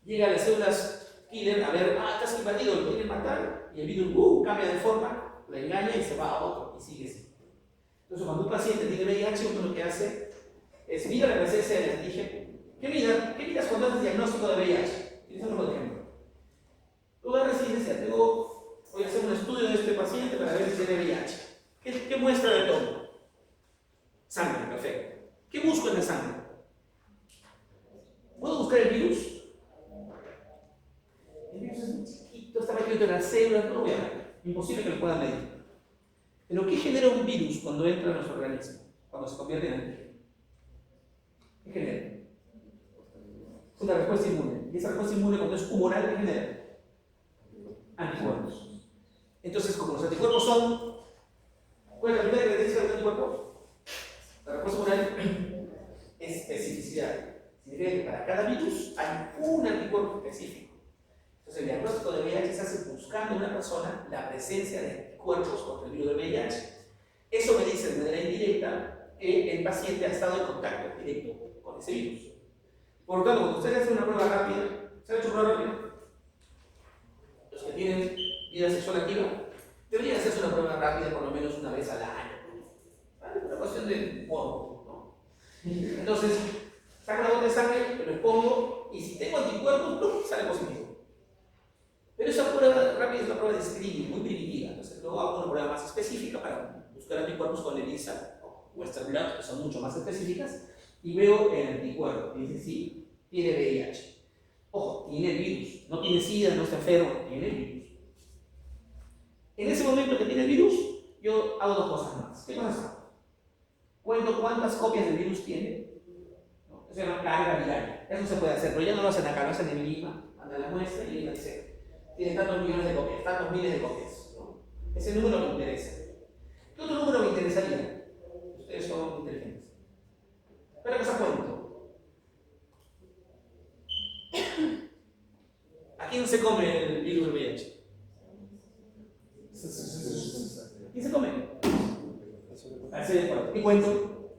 Llega a las células killer a ver, estás invadido, lo quieren matar, y el virus cambia de forma, la engaña y se va a otro y sigue así. Entonces, cuando un paciente tiene VIH, uno lo que hace es mira la presencia del antígeno. ¿Qué miras cuando haces diagnóstico de VIH? Utilizamos por ejemplo. Tú agarras y dices, voy a hacer un estudio de este paciente para ver si tiene VIH. ¿Qué muestra de todo? Sangre, perfecto. ¿Qué busco en la sangre? ¿Puedo buscar el virus? El virus es muy chiquito, está metido en las células, no lo voy a ver. Imposible que lo pueda medir. Pero ¿qué genera un virus cuando entra en nuestro organismo? Cuando se convierte en antígeno. ¿Qué genera? Es una respuesta inmune. Y esa respuesta inmune, cuando es humoral, ¿qué genera? Anticuerpos. Entonces, como los anticuerpos son... ¿Cuál es la primera característica del anticuerpo? La respuesta humoral es especificidad. Significa que para cada virus hay un anticuerpo específico. Entonces, el diagnóstico de VIH se hace buscando en una persona la presencia de anticuerpos contra el virus de VIH. Eso me dice de manera indirecta que el paciente ha estado en contacto directo con ese virus. Por lo tanto, cuando ustedes hacen una prueba rápida, ¿se han hecho prueba rápida? Los que tienen vida sexual activa deberían hacerse una prueba rápida por lo menos una vez al año. ¿Vale? Una cuestión de morbo, ¿no? Entonces, saco una gota de sangre, lo expongo y si tengo anticuerpos, ¡pum!, sale positivo. Pero esa prueba rápida es una prueba de screening muy primitiva. Entonces, luego hago una prueba más específica para buscar anticuerpos con ELISA o Western blot, que son mucho más específicas, y veo el anticuerpo. Y dice, sí, tiene VIH. Ojo, tiene el virus. No tiene SIDA, no está enfermo, tiene el virus. En ese momento que tiene el virus, yo hago dos cosas más. ¿Qué cosas hago? Cuento cuántas copias del virus tiene. ¿No? Eso se llama carga viral. Eso se puede hacer, pero ya no lo hacen acá, lo hacen en Lima. Mandan la muestra y Lima dice, tiene tantos millones de copias, tantos miles de copias. ¿No? Ese número me interesa. ¿Qué otro número me interesaría? Ustedes son inteligentes. ¿Pero qué os cuento? ¿A quién se come el virus del VIH? ¿Quién se come? Al CD4. ¿Y cuento?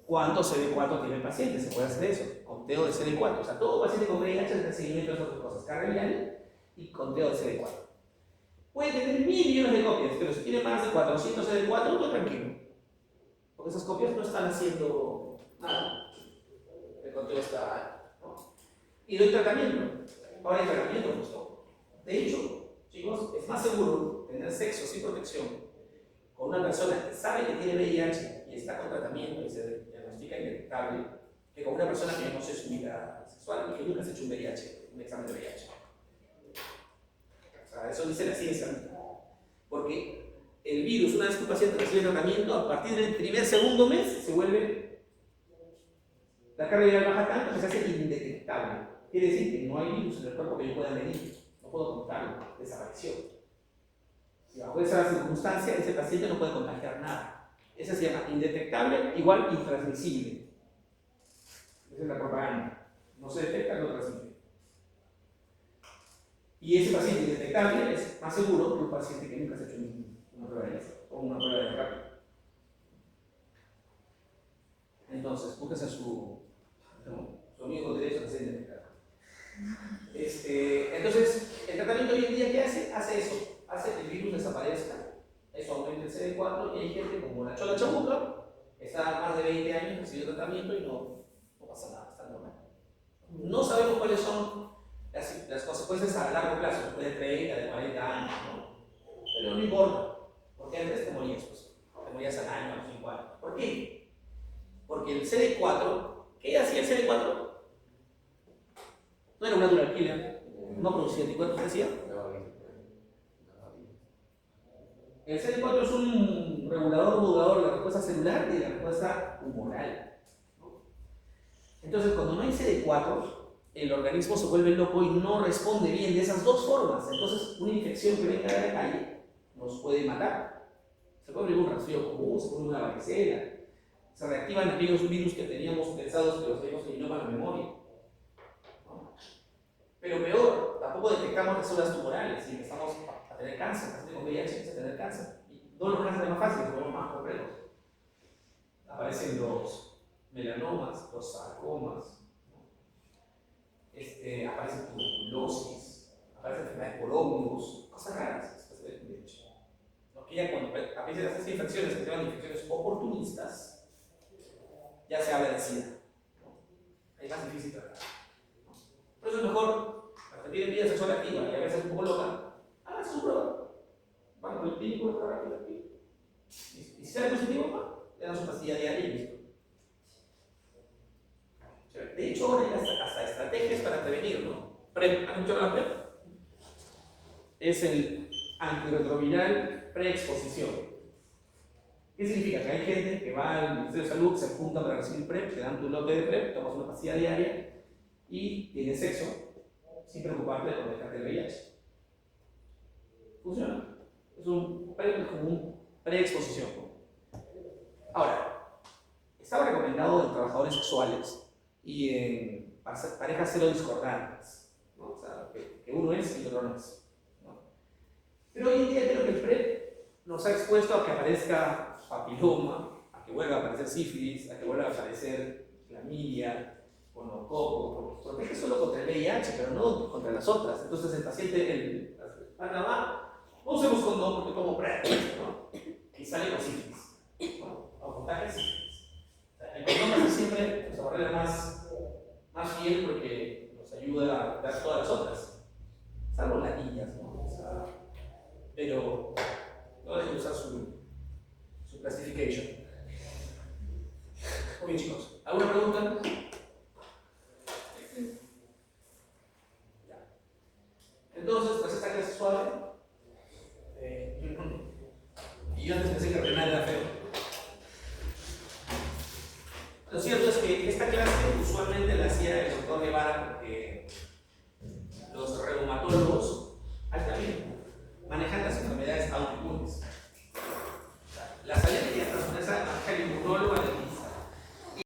¿Cuánto CD4 tiene el paciente? Se puede hacer eso. Conteo de CD4. O sea, todo paciente con VIH hace seguimiento de esas dos cosas. Carga viral y conteo de CD4. Puede tener 1.000 millones de copias, pero si tiene más de 400 CD4, todo tranquilo. porque esas copias no están haciendo nada. El conteo está, ¿no? Y doy tratamiento. Ahora hay tratamiento, pues no. De hecho, chicos, es más seguro tener sexo sin protección con una persona que sabe que tiene VIH y está con tratamiento y se diagnostica indetectable, que con una persona que no conoce su vida sexual y que nunca se ha hecho un VIH, un examen de VIH. O sea, eso dice la ciencia. Porque el virus, una vez que un paciente recibe tratamiento, a partir del primer, segundo mes, se vuelve, la carga viral baja tanto que se hace indetectable. Quiere decir que no hay virus en el cuerpo que yo pueda medir, no puedo contarlo, desapareció. Y bajo esa circunstancia, ese paciente no puede contagiar nada. Esa se llama indetectable igual intransmisible. Esa es la propaganda. No se detecta, no transmite. Y ese paciente indetectable es más seguro que un paciente que nunca se ha hecho una prueba de eso o una prueba de rápido. Entonces, búsquese su amigo derecho a ser indetectable. Entonces, el tratamiento hoy en día, ¿qué hace? Hace eso. Hace que el virus desaparezca. Eso aumenta el CD4 y hay gente como la Chola Chabuca, que está más de 20 años recibiendo tratamiento y no pasa nada, está normal. No sabemos cuáles son las consecuencias a largo plazo, después de 30, de 40 años, ¿no? Pero no importa, porque antes te morías, pues. Te morías al año, a los 5 años. ¿Por qué? Porque el CD4, ¿qué hacía el CD4? No era un natural killer, no producía anticuerpos, decía. El CD4 es un regulador modulador de la respuesta celular y de la respuesta humoral. Entonces, cuando no hay CD4, el organismo se vuelve loco y no responde bien de esas dos formas. Entonces, una infección que venga de la calle nos puede matar. Se puede abrir un resfrío común, se puede una varicela, se reactivan aquellos virus que teníamos pensados que los habíamos eliminado para la memoria. ¿No? Pero peor, tampoco detectamos las células tumorales y empezamos a tener cáncer. La gente con VIH empieza a tener cáncer. Y todos los cánceres más fáciles, los más complejos. Aparecen los melanomas, los sarcomas, aparece tuberculosis, aparecen enfermedades por hongos, cosas raras. ¿No? Que ya cuando aparecen esas infecciones que se llaman infecciones oportunistas, ya se habla de SIDA. ¿No? Es más difícil tratar. ¿No? Por eso es mejor, para que tienen vida sexual activa y a veces un poco loca, hagan su prueba. Van con el clínico, el prueba rápida aquí. Y si sale positivo, le dan su pastilla diaria y listo. De hecho, ahora hay hasta estrategias para prevenir, ¿no? ¿Han escuchado la PrEP? Es el antirretroviral preexposición. ¿Qué significa? Que hay gente que va al Ministerio de Salud, se apunta para recibir PrEP, te dan tu lote de PrEP, tomas una pastilla diaria y tienes sexo sin preocuparte de conectarte el VIH. Funciona. Es un PrEP como un preexposición. Ahora, estaba recomendado en trabajadores sexuales y en parejas serodiscordantes, ¿no? O sea, que uno es y el otro no es, ¿no? Pero hoy en día creo que el PrEP nos ha expuesto a que aparezca papiloma, a que vuelva a aparecer sífilis, a que vuelva a aparecer clamidia, gonococo, porque protege solo contra el VIH, pero no contra las otras. Entonces el paciente, no usemos condón porque como PrEP, ¿no? Y sale con sífilis, ¿no? O contagia sífilis. El condón es siempre nuestra barrera más fiel porque nos ayuda a dar todas las otras, salvo las niñas, ¿no? O sea, pero no dejen de usar su classification. Muy bien, chicos. ¿Alguna pregunta? Ya. Entonces, tras esta clase suave,